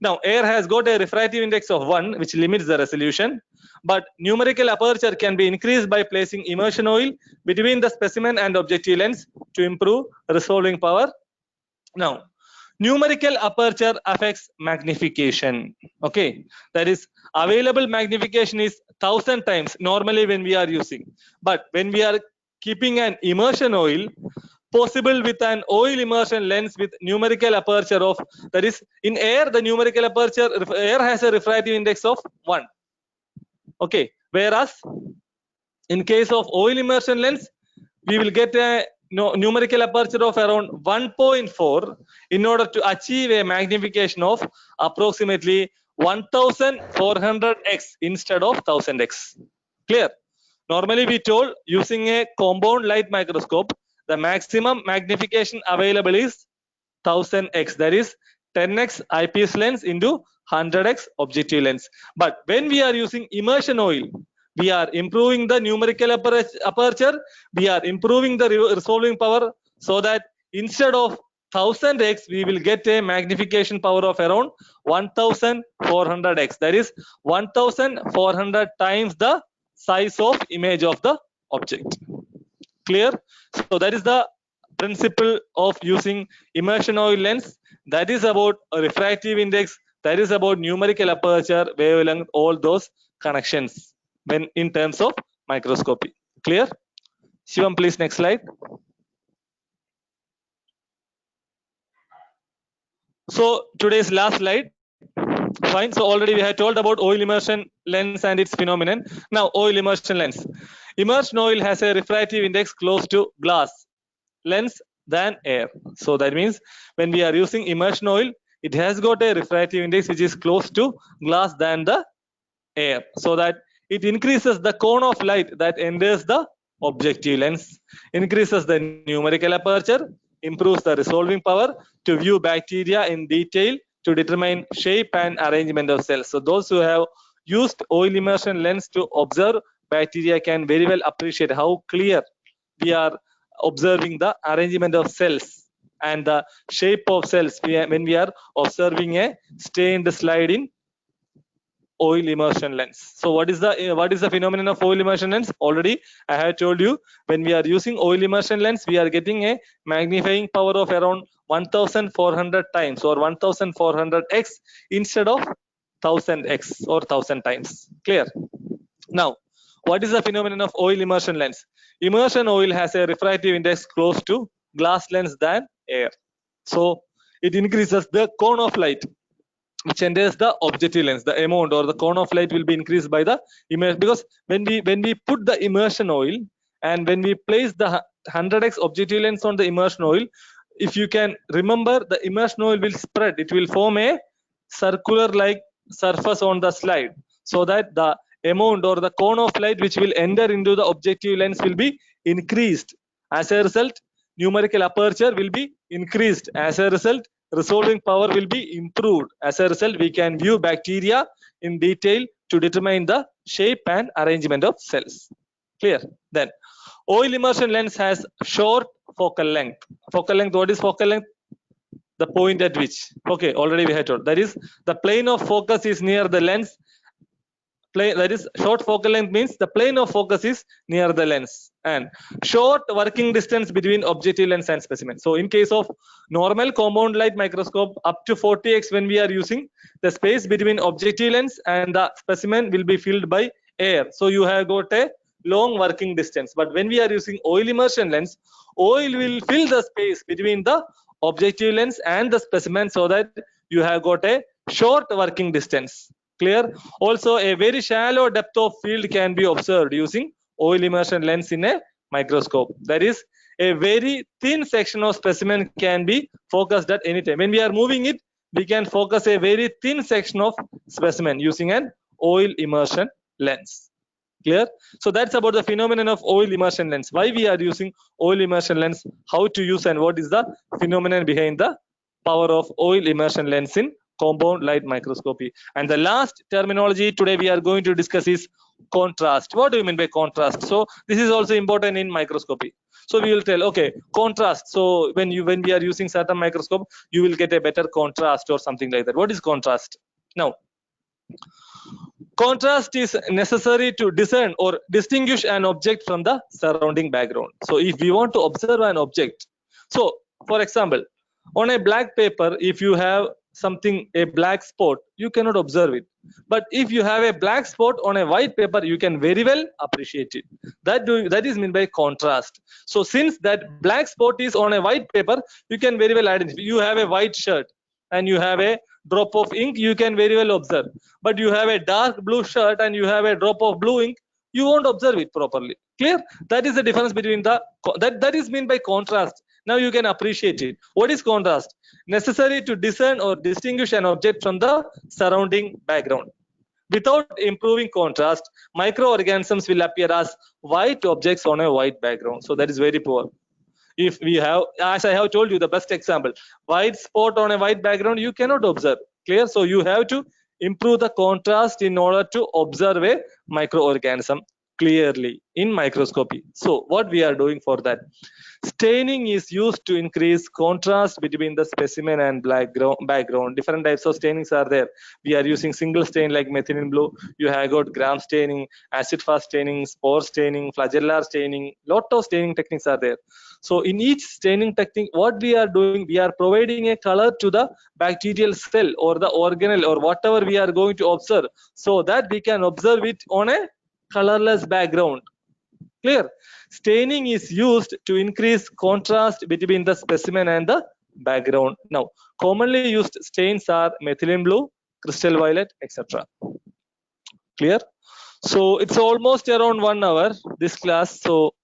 Now air has got a refractive index of 1 which limits the resolution, but numerical aperture can be increased by placing immersion oil between the specimen and objective lens to improve resolving power. Now numerical aperture affects magnification. Okay, that is, available magnification is 1000 times normally when we are using, but when we are keeping an immersion oil, possible with an oil immersion lens with numerical aperture of, that is, in air the numerical aperture, air has a refractive index of 1. Okay, whereas in case of oil immersion lens we will get a numerical aperture of around 1.4 in order to achieve a magnification of approximately 1400x instead of 1000x. Clear? Normally we told using a compound light microscope the maximum magnification available is 1000x, that is 10x eyepiece lens into 100x objective lens. But when we are using immersion oil, we are improving the numerical aperture, we are improving the resolving power, so that instead of 1000x we will get a magnification power of around 1400x, that is 1400 times the size of image of the object. Clear? So that is the principle of using immersion oil lens. That is about a refractive index, that is about numerical aperture, wavelength, all those connections when in terms of microscopy. Clear? Shivam, please, next slide. So today's last slide. Fine. So already we have told about oil immersion lens and its phenomenon. Now oil immersion lens. Immersion oil has a refractive index close to glass lens than air. So that means when we are using immersion oil, it has got a refractive index which is close to glass than the air, so that it increases the cone of light that enters the objective lens, increases the numerical aperture, improves the resolving power to view bacteria in detail to determine shape and arrangement of cells. So those who have used oil immersion lens to observe bacteria can very well appreciate how clear we are observing the arrangement of cells and the shape of cells when we are observing a stained slide in oil immersion lens. So what is the phenomenon of oil immersion lens? Already I have told you, when we are using oil immersion lens we are getting a magnifying power of around 1400 times or 1400x instead of 1000x or 1000 times. Clear? Now what is the phenomenon of oil immersion lens? Immersion oil has a refractive index close to glass lens than air. So it increases the cone of light which enters the objective lens. The amount or the cone of light will be increased by the immersion, because when we put the immersion oil and when we place the 100x objective lens on the immersion oil, if you can remember, the immersion oil will spread, it will form a circular like surface on the slide, so that the amount or the cone of light which will enter into the objective lens will be increased. As a result, numerical aperture will be increased. As a result, resolving power will be improved. As a result, we can view bacteria in detail to determine the shape and arrangement of cells. Clear? Then oil immersion lens has short focal length. Focal length, what is focal length? The point at which, okay, already we had told, that is the plane of focus is near the lens. That is, short focal length means the plane of focus is near the lens, and short working distance between objective lens and specimen. So in case of normal compound light microscope, up to 40x when we are using, the space between objective lens and the specimen will be filled by air. So you have got a long working distance. But when we are using oil immersion lens, oil will fill the space between the objective lens and the specimen, so that you have got a short working distance. Clear? Also, a very shallow depth of field can be observed using oil immersion lens in a microscope. That is, a very thin section of specimen can be focused at any time. When we are moving it, we can focus a very thin section of specimen using an oil immersion lens. Clear? So that's about the phenomenon of oil immersion lens. Why we are using oil immersion lens, how to use, and what is the phenomenon behind the power of oil immersion lens in compound light microscopy. And the last terminology today we are going to discuss is contrast. What do you mean by contrast? So this is also important in microscopy. So we will tell, okay, contrast. So when we are using certain microscope, you will get a better contrast or something like that. What is contrast? Now, contrast is necessary to discern or distinguish an object from the surrounding background. So if we want to observe an object, so for example, on a black paper, if you have something, a black spot, you cannot observe it. But if you have a black spot on a white paper, you can very well appreciate it. That is meant by contrast. So since that black spot is on a white paper, you can very well identify. You have a white shirt and you have a drop of ink, you can very well observe. But you have a dark blue shirt and you have a drop of blue ink, you won't observe it properly. Clear? That is the difference between that is meant by contrast. Now you can appreciate it. What is contrast? Necessary to discern or distinguish an object from the surrounding background. Without improving contrast, microorganisms will appear as white objects on a white background. So that is very poor. If we have, as I have told you, the best example, white spot on a white background, you cannot observe. Clear? So you have to improve the contrast in order to observe a microorganism clearly in microscopy. So what we are doing for that? Staining is used to increase contrast between the specimen and background. Different types of stainings are there. We are using single stain like methylene blue. You have got gram staining, acid fast staining, spore staining, flagellar staining. Lot of staining techniques are there. So in each staining technique, what we are doing, we are providing a color to the bacterial cell or the organelle or whatever we are going to observe, so that we can observe it on a colorless background. Clear? Staining is used to increase contrast between the specimen and the background. Now, commonly used stains are methylene blue, crystal violet, etc. Clear? So it's almost around 1 hour, this class. So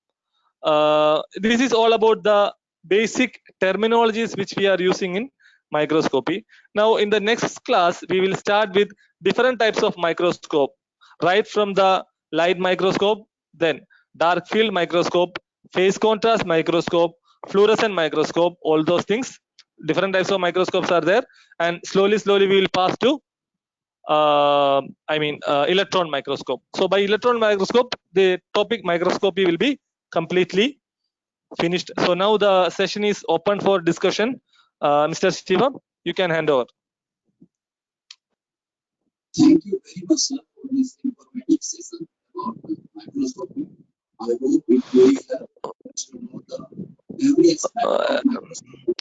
this is all about the basic terminologies which we are using in microscopy. Now in the next class, we will start with different types of microscope, right from the light microscope, then dark field microscope, phase contrast microscope, fluorescent microscope, all those things. Different types of microscopes are there, and slowly we will pass to electron microscope. So by electron microscope, the topic microscopy will be completely finished. So now the session is open for discussion. Mr. Shivam, you can hand over. Thank you very much, sir, for this informative session about microscopy. I hope it will help us to know the every aspect of microscopy.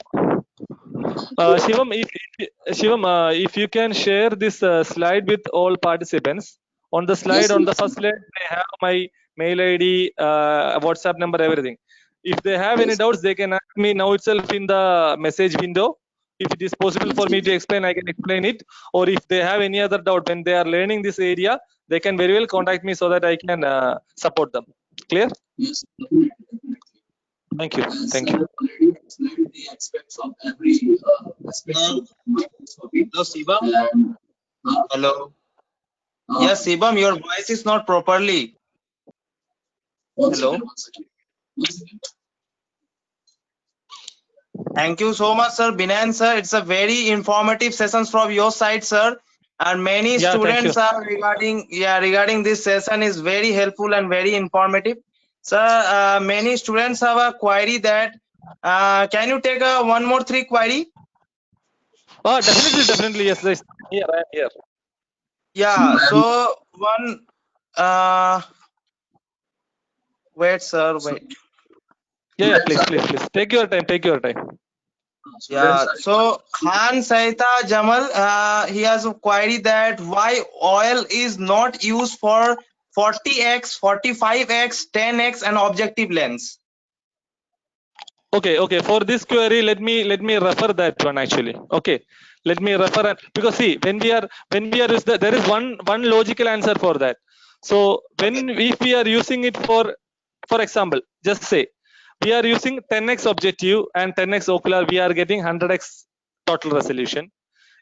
Shivam, if you can share this slide with all participants. On the slide, Yes, on the yes, first slide, I have my mail ID, WhatsApp number, everything. If they have any yes, doubts, they can ask me now itself in the message window. If it is possible for me to explain, I can explain it. Or if they have any other doubt when they are learning this area, they can very well contact me so that I can support them. Clear? yes, definitely, definitely. Thank you. As Thank sir you. already explained the aspects of every aspect of microscopy. Hello, Shivam. And Hello. Yes, Shivam, your voice is not properly. one Hello. second, one second. One second. Thank you so much, sir. Binan, sir, it's a very informative sessions from your side, sir. And many Yeah, thank you. students are regarding this session is very helpful and very informative. Sir, many students have a query that can you take a 1 more 3 query? Oh, definitely, yes. Here, I am here. Yeah, so one wait, sir, wait. Yeah, please. Take your time. Yeah, so Khan Saita Jamal, he has a query that why oil is not used for 40x, 45x, 10x and objective lens. Okay. For this query, let me refer that one actually. Okay, let me refer because see when we are there is one logical answer for that. So if we are using it for example, just say we are using 10x objective and 10x ocular, we are getting 100x total resolution.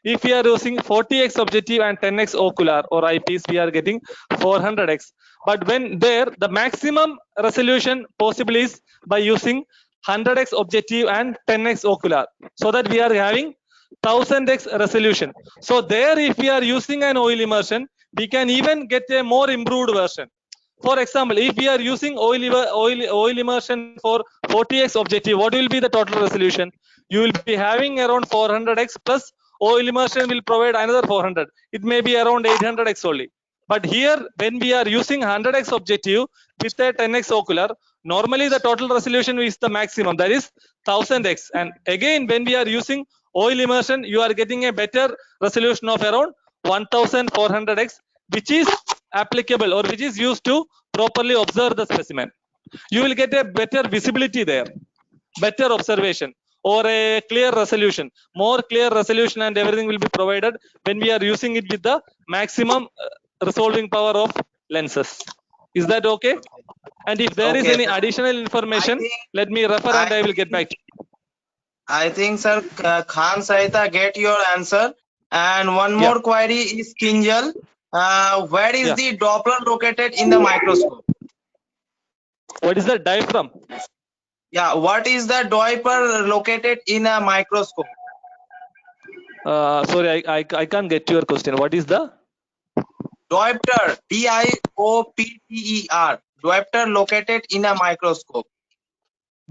If we are using 40x objective and 10x ocular or eyepiece, we are getting 400x. But when the maximum resolution possible is by using 100x objective and 10x ocular, so that we are having 1000x resolution. So there, if we are using an oil immersion, we can even get a more improved version. For example, if we are using oil immersion for 40x objective, what will be the total resolution? You will be having around 400x plus oil immersion will provide another 400. It may be around 800x only. But here, when we are using 100x objective with a 10x ocular, normally the total resolution is the maximum, that is 1000x. And again, when we are using oil immersion, you are getting a better resolution of around 1400x, which is applicable or which is used to properly observe the specimen. You will get a better visibility there, better observation, or a clear resolution, more clear resolution, and everything will be provided when we are using it with the maximum resolving power of lenses. Is that okay? And if there is Okay, any sir. additional information, think- let me refer and I will get back to you. I think, sir, Khan Sahita get your answer. And one Yeah. more query is Kinjal. Where is Yeah. the Doppler located in the microscope? What is the diaphragm? Yeah, what is the Doppler located in a microscope? Sorry, I can't get your question. What is the? Diopter, Diopter. Diopter located in a microscope.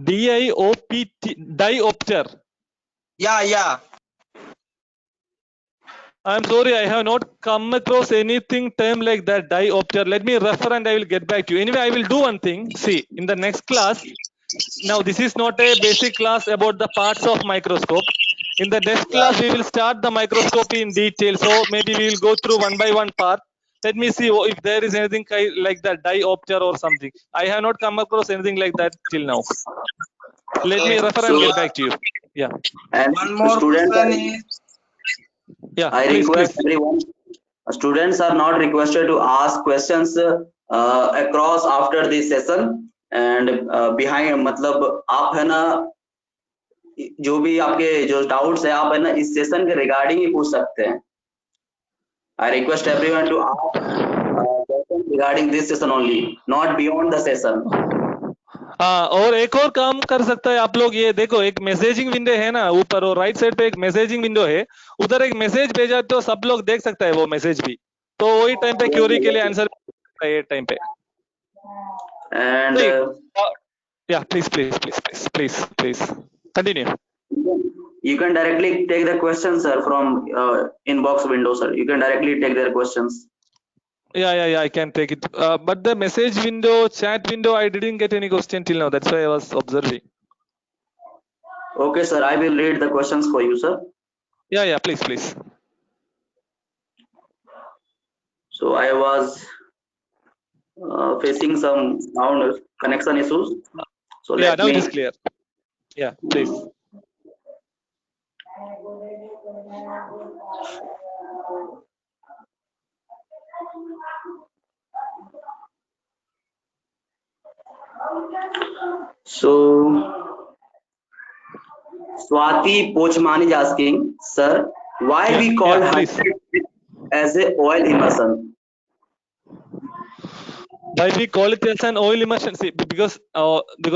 Diopter. Yeah. I'm sorry, I have not come across anything term like that, diopter. Let me refer and I will get back to you. Anyway, I will do one thing. See, in the next class, now this is not a basic class about the parts of microscope. In the next class, we will start the microscope in detail. So maybe we will go through one by one part. Let me see if there is anything like that, diopter or something. I have not come across anything like that till now. Let me refer and get back to you. Yeah. And One more students, question is, Yeah. I Please. request everyone. Students are not requested to ask questions across after this session and behind. मतलब आप है ना जो भी आपके जो doubts है आप है ना इस सेशन के रिगार्डिंग ही पूछ सकते हैं. I request everyone to ask questions regarding this session only, not beyond the session. और एक और काम कर सकता है आप लोग, ये देखो एक मैसेजिंग विंडो है ना ऊपर और राइट साइड पे एक मैसेजिंग विंडो है, उधर एक मैसेज भेजा तो सब लोग देख सकता है वो मैसेज भी, तो वही टाइम पे क्वेरी के लिए आंसर ये टाइम पे. And yeah, please continue. You can directly take the questions, sir, from inbox window, sir. You can directly take their questions. Yeah, I can take it. But the message window, chat window, I didn't get any question till now. That's why I was observing. Okay, sir. I will read the questions for you, sir. Yeah, please. So I was facing some sound connection issues. So Yeah, let now me. it is clear. Yeah, please. So Swati Pochmani is asking, sir, why we call please. 100 as a oil immersion? Why we call it as an oil immersion? See, because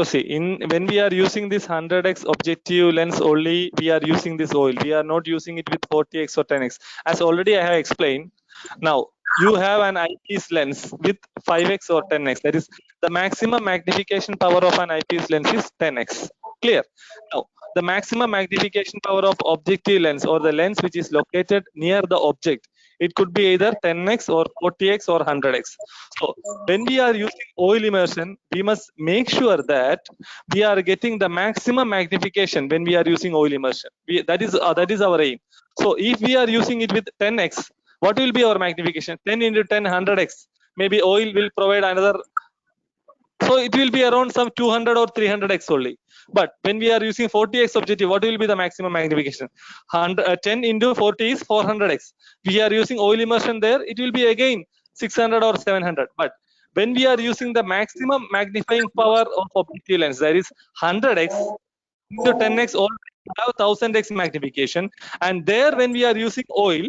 see, when we are using this 100x objective lens only, we are using this oil. We are not using it with 40x or 10x. As already I have explained. Now you have an eyepiece lens with 5x or 10x. That is the maximum magnification power of an eyepiece lens is 10x. Clear? Now the maximum magnification power of objective lens or the lens which is located near the object, it could be either 10x or 40x or 100x. So when we are using oil immersion, we must make sure that we are getting the maximum magnification when we are using oil immersion. That is our aim. So if we are using it with 10x, what will be our magnification? 10 into 10, 100x. Maybe oil will provide another. So it will be around some 200 or 300x only. But when we are using 40x objective, what will be the maximum magnification? 10 into 40 is 400x. We are using oil immersion there, it will be again 600 or 700. But when we are using the maximum magnifying power of objective lens, that is 100x into 10x, or have 1000x magnification. And there, when we are using oil,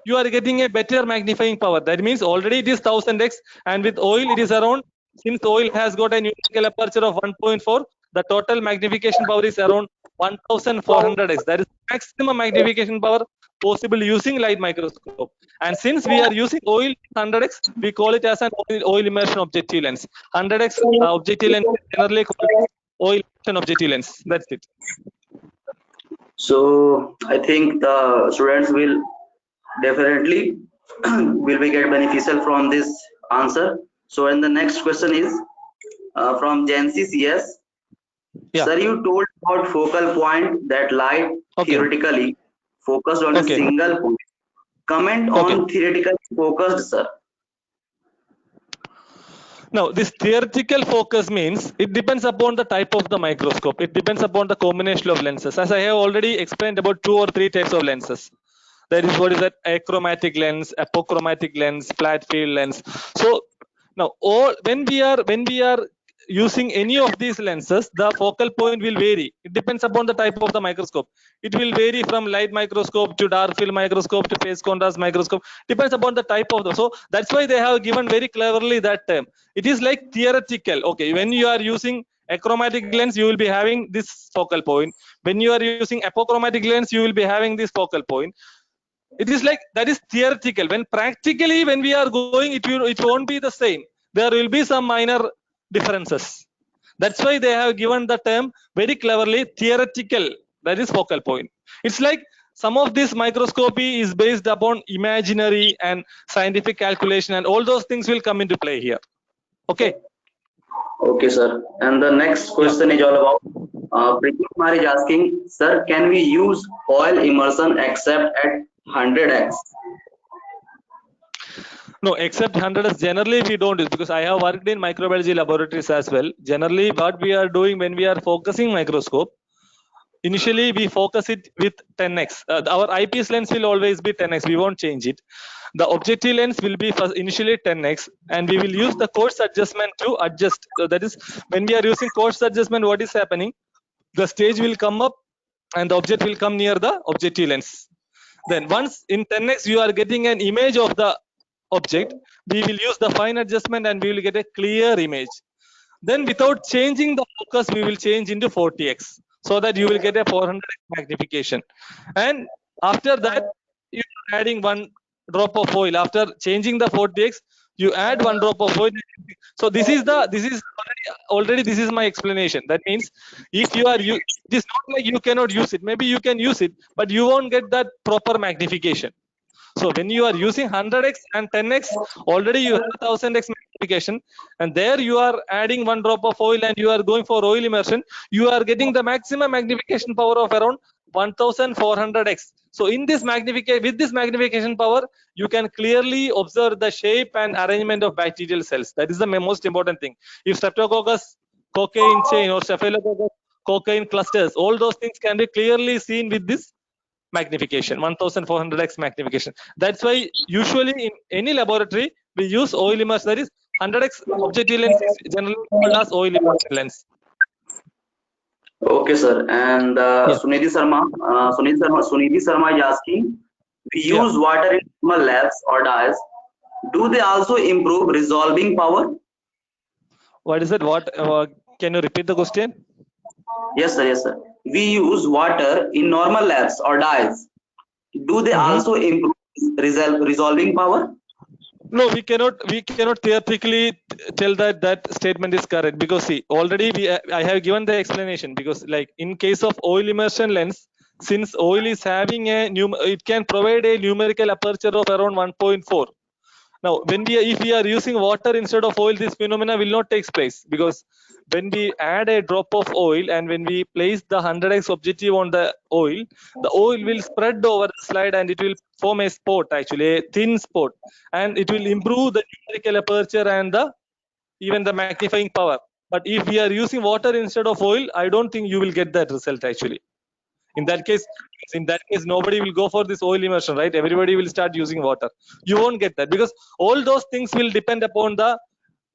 you are getting a better magnifying power. That means already it is 1000x, and with oil it is around, since oil has got a numerical aperture of 1.4, the total magnification power is around 1400x. That is maximum magnification power possible using light microscope. And since we are using oil 100x, we call it as an oil immersion objective lens. 100x objective lens is generally called oil immersion objective lens. That's it. So I think the students will definitely will be get beneficial from this answer. So and the next question is from Jancy CS. Yeah. Sir, you told about focal point that light Okay. theoretically focused on a Okay. single point. Comment on theoretically focused, sir. Now, this theoretical focus means it depends upon the type of the microscope. It depends upon the combination of lenses. As I have already explained about 2 or 3 types of lenses. That is what is that achromatic lens, apochromatic lens, flat field lens. So now when we are using any of these lenses, the focal point will vary. It depends upon the type of the microscope. It will vary from light microscope to dark field microscope to phase contrast microscope. Depends upon the type of the. So that's why they have given very cleverly that term. It is like theoretical. Okay, when you are using achromatic lens, you will be having this focal point. When you are using apochromatic lens, you will be having this focal point. It is like that is theoretical. When practically when we are going, it won't be the same. There will be some minor differences. That's why they have given the term very cleverly theoretical. That is focal point. It's like some of this microscopy is based upon imaginary and scientific calculation, and all those things will come into play here. Okay. Okay, sir. And the next question is all about Preeti Kumar is asking, sir, can we use oil immersion except at 100x? No, except 100x generally we don't use, because I have worked in microbiology laboratories as well. Generally, what we are doing when we are focusing microscope, initially we focus it with 10x. Our eyepiece lens will always be 10x. We won't change it. The objective lens will be initially 10x, and we will use the coarse adjustment to adjust. That is, when we are using coarse adjustment, what is happening? The stage will come up and the object will come near the objective lens. Then once in 10x you are getting an image of the object, we will use the fine adjustment and we will get a clear image. Then without changing the focus, we will change into 40x, so that you will get a 400x magnification. And after that, you are adding 1 drop of oil. After changing the 40x, you add 1 drop of oil. So this is already this is my explanation. That means if you are it is not like you cannot use it. Maybe you can use it, but you won't get that proper magnification. So when you are using 100x and 10x, already you have 1000x magnification, and there you are adding 1 drop of oil and you are going for oil immersion, you are getting the maximum magnification power of around 1400x. So in this with this magnification power, you can clearly observe the shape and arrangement of bacterial cells. That is the most important thing. If Streptococcus cocaine chain or Staphylococcus cocaine clusters, all those things can be clearly seen with this magnification, 1400x magnification. That's why usually in any laboratory we use oil immersion. That is 100x objective lens is generally called as oil immersion lens. Okay, sir. And Sunidhi Sharma is asking, we use water in normal labs or dyes. Do they also improve resolving power? What is it? What? Can you repeat the question? Yes, sir. Yes, sir. We use water in normal labs or dyes. Do they also improve resolving power? No, we cannot theoretically tell that statement is correct, because see, already I have given the explanation, because like in case of oil immersion lens, since oil is having it can provide a numerical aperture of around 1.4. Now, if we are using water instead of oil, this phenomena will not take place, because when we add a drop of oil and when we place the 100x objective on the oil will spread over the slide and it will form a spot, actually a thin spot, and it will improve the numerical aperture and even the magnifying power. But if we are using water instead of oil, I don't think you will get that result actually. In that case, nobody will go for this oil immersion, right? Everybody will start using water. You won't get that, because all those things will depend upon the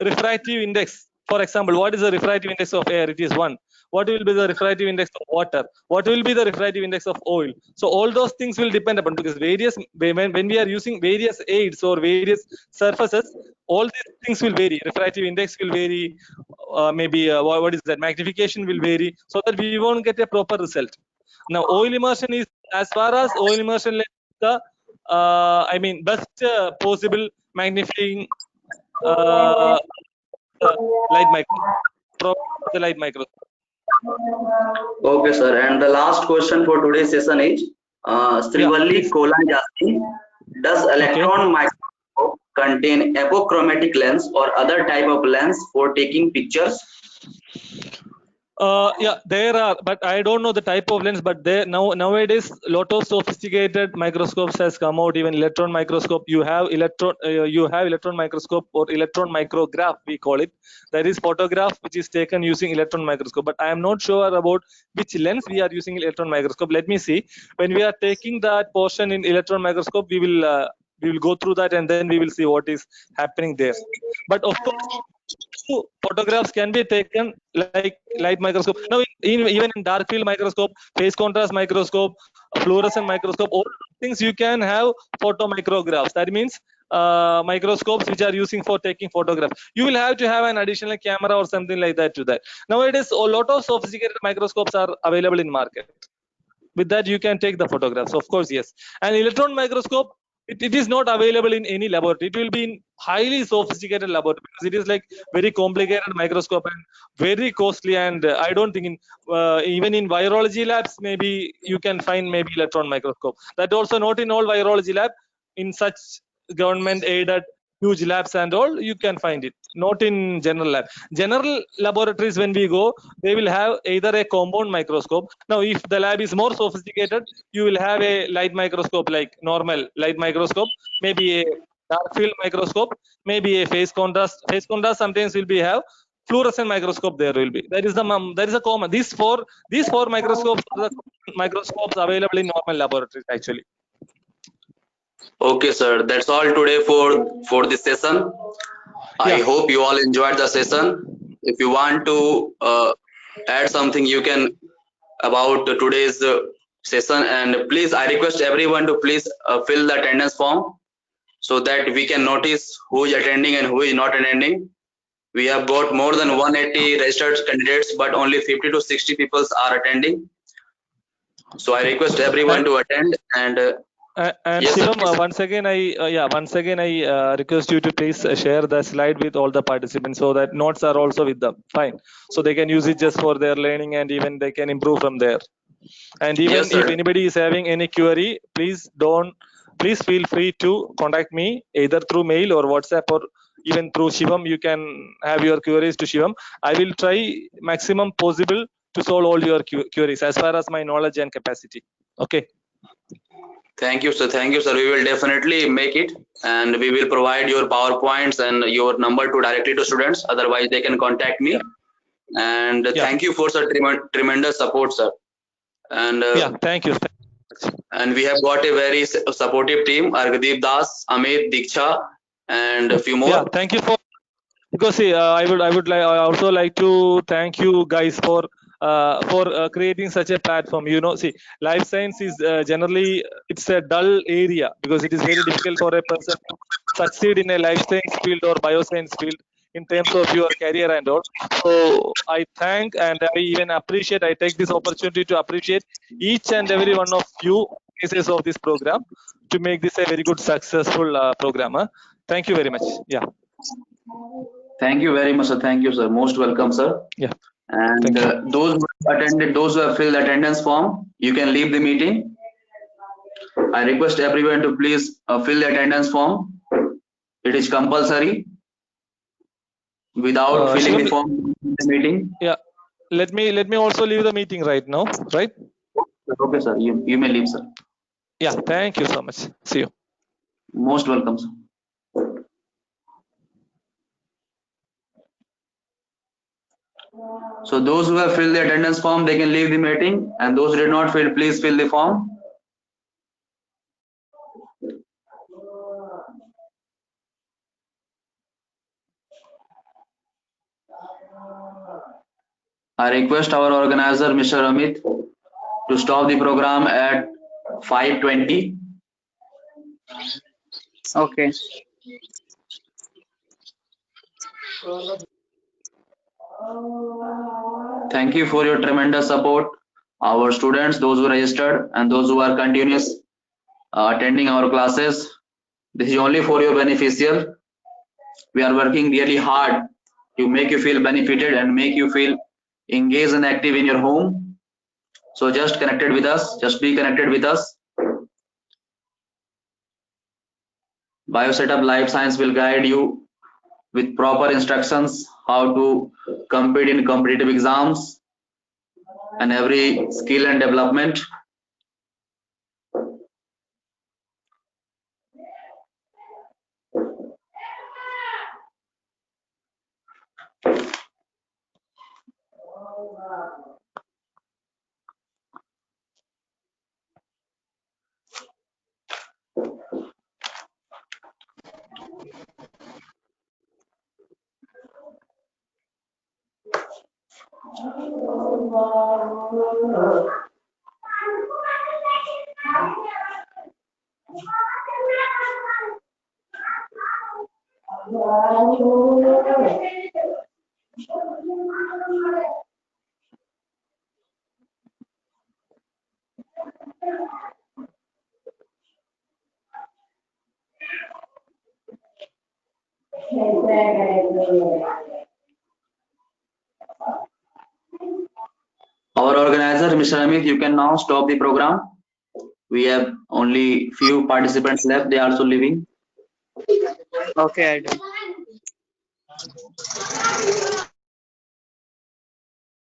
refractive index. For example, what is the refractive index of air? It is 1. What will be the refractive index of water? What will be the refractive index of oil? So all those things will depend upon, because when we are using various aids or various surfaces, all these things will vary. Refractive index will vary. What is that? Magnification will vary, so that we won't get a proper result. Now, oil immersion is as far as oil immersion lens, the I mean best possible magnifying light microscope, the light microscope. Okay, sir. And the last question for today's session is Srivalli please. Kolan is asking, does electron microscope contain apochromatic lens or other type of lens for taking pictures? Yeah, there are, but I don't know the type of lens. But there nowadays, lot of sophisticated microscopes has come out. Even electron microscope, you have electron microscope or electron micrograph, we call it. That is photograph which is taken using electron microscope. But I am not sure about which lens we are using electron microscope. Let me see. When we are taking that portion in electron microscope, we will go through that and then we will see what is happening there. But of course, photographs can be taken like light microscope. Now, even in dark field microscope, phase contrast microscope, fluorescent microscope, all things you can have photo micrographs. That means microscopes which are using for taking photographs. You will have to have an additional camera or something like that to that. Nowadays, a lot of sophisticated microscopes are available in market. With that, you can take the photographs. Of course, yes. And electron microscope, it is not available in any laboratory. It will be in highly sophisticated laboratory because it is like very complicated microscope and very costly. And I don't think even in virology labs, maybe you can find maybe electron microscope. That also not in all virology lab. In such government aided huge labs and all, you can find it. Not in general lab. General laboratories, when we go, they will have either a compound microscope. Now, if the lab is more sophisticated, you will have a light microscope like normal light microscope, maybe a dark field microscope, maybe a phase contrast. Phase contrast sometimes will be have fluorescent microscope. There will be. That is a common. These four microscopes are the microscopes available in normal laboratories actually. Okay, sir. That's all today for this session. I hope you all enjoyed the session. If you want to add something, you can about today's session. And please, I request everyone to please fill the attendance form so that we can notice who is attending and who is not attending. We have got more than 180 registered candidates, but only 50 to 60 people are attending. So I request everyone to attend and. Yes, Shivam, once again I request you to please share the slide with all the participants so that notes are also with them. Fine, so they can use it just for their learning and even they can improve from there. And even if anybody is having any query, please feel free to contact me either through mail or WhatsApp or even through Shivam. You can have your queries to Shivam. I will try maximum possible to solve all your queries as far as my knowledge and capacity. Okay. Thank you, sir. Thank you, sir. We will definitely make it, and we will provide your PowerPoints and your number to directly to students. Otherwise, they can contact me. And thank you for such tremendous support, sir. And thank you. And we have got a very supportive team: Argadeep Das, Amit, Diksha, and a few more. Yeah, thank you for. Because see, I also like to thank you guys for creating such a platform. You know, see, life science is generally it's a dull area because it is very difficult for a person to succeed in a life science field or bioscience field in terms of your career and all. So I thank and I even appreciate. I take this opportunity to appreciate each and every one of you cases of this program to make this a very good successful program. Thank you very much. Yeah. Thank you very much, sir. Thank you, sir. Most welcome, sir. Yeah. And those who have filled the attendance form, you can leave the meeting. I request everyone to please fill the attendance form. It is compulsory. Without filling the form, the meeting. Yeah. Let me also leave the meeting right now. Right. Okay, sir. You may leave, sir. Yeah. Thank you so much. See you. Most welcome, sir. So those who have filled the attendance form, they can leave the meeting, and those who did not fill, please fill the form. I request our organizer, Mr. Amit, to stop the program at 5:20. Okay. Thank you for your tremendous support our students, those who registered and those who are continuous attending our classes. This is only for your beneficial. We are working really hard to make you feel benefited and make you feel engaged and active in your home. So just connected with us, just be connected with us. BioSetup Life Science will guide you with proper instructions how to compete in competitive exams and every skill and development. Our organizer, Mr. Amit, you can now stop the program. We have only few participants left. They are also leaving. Okay, I do.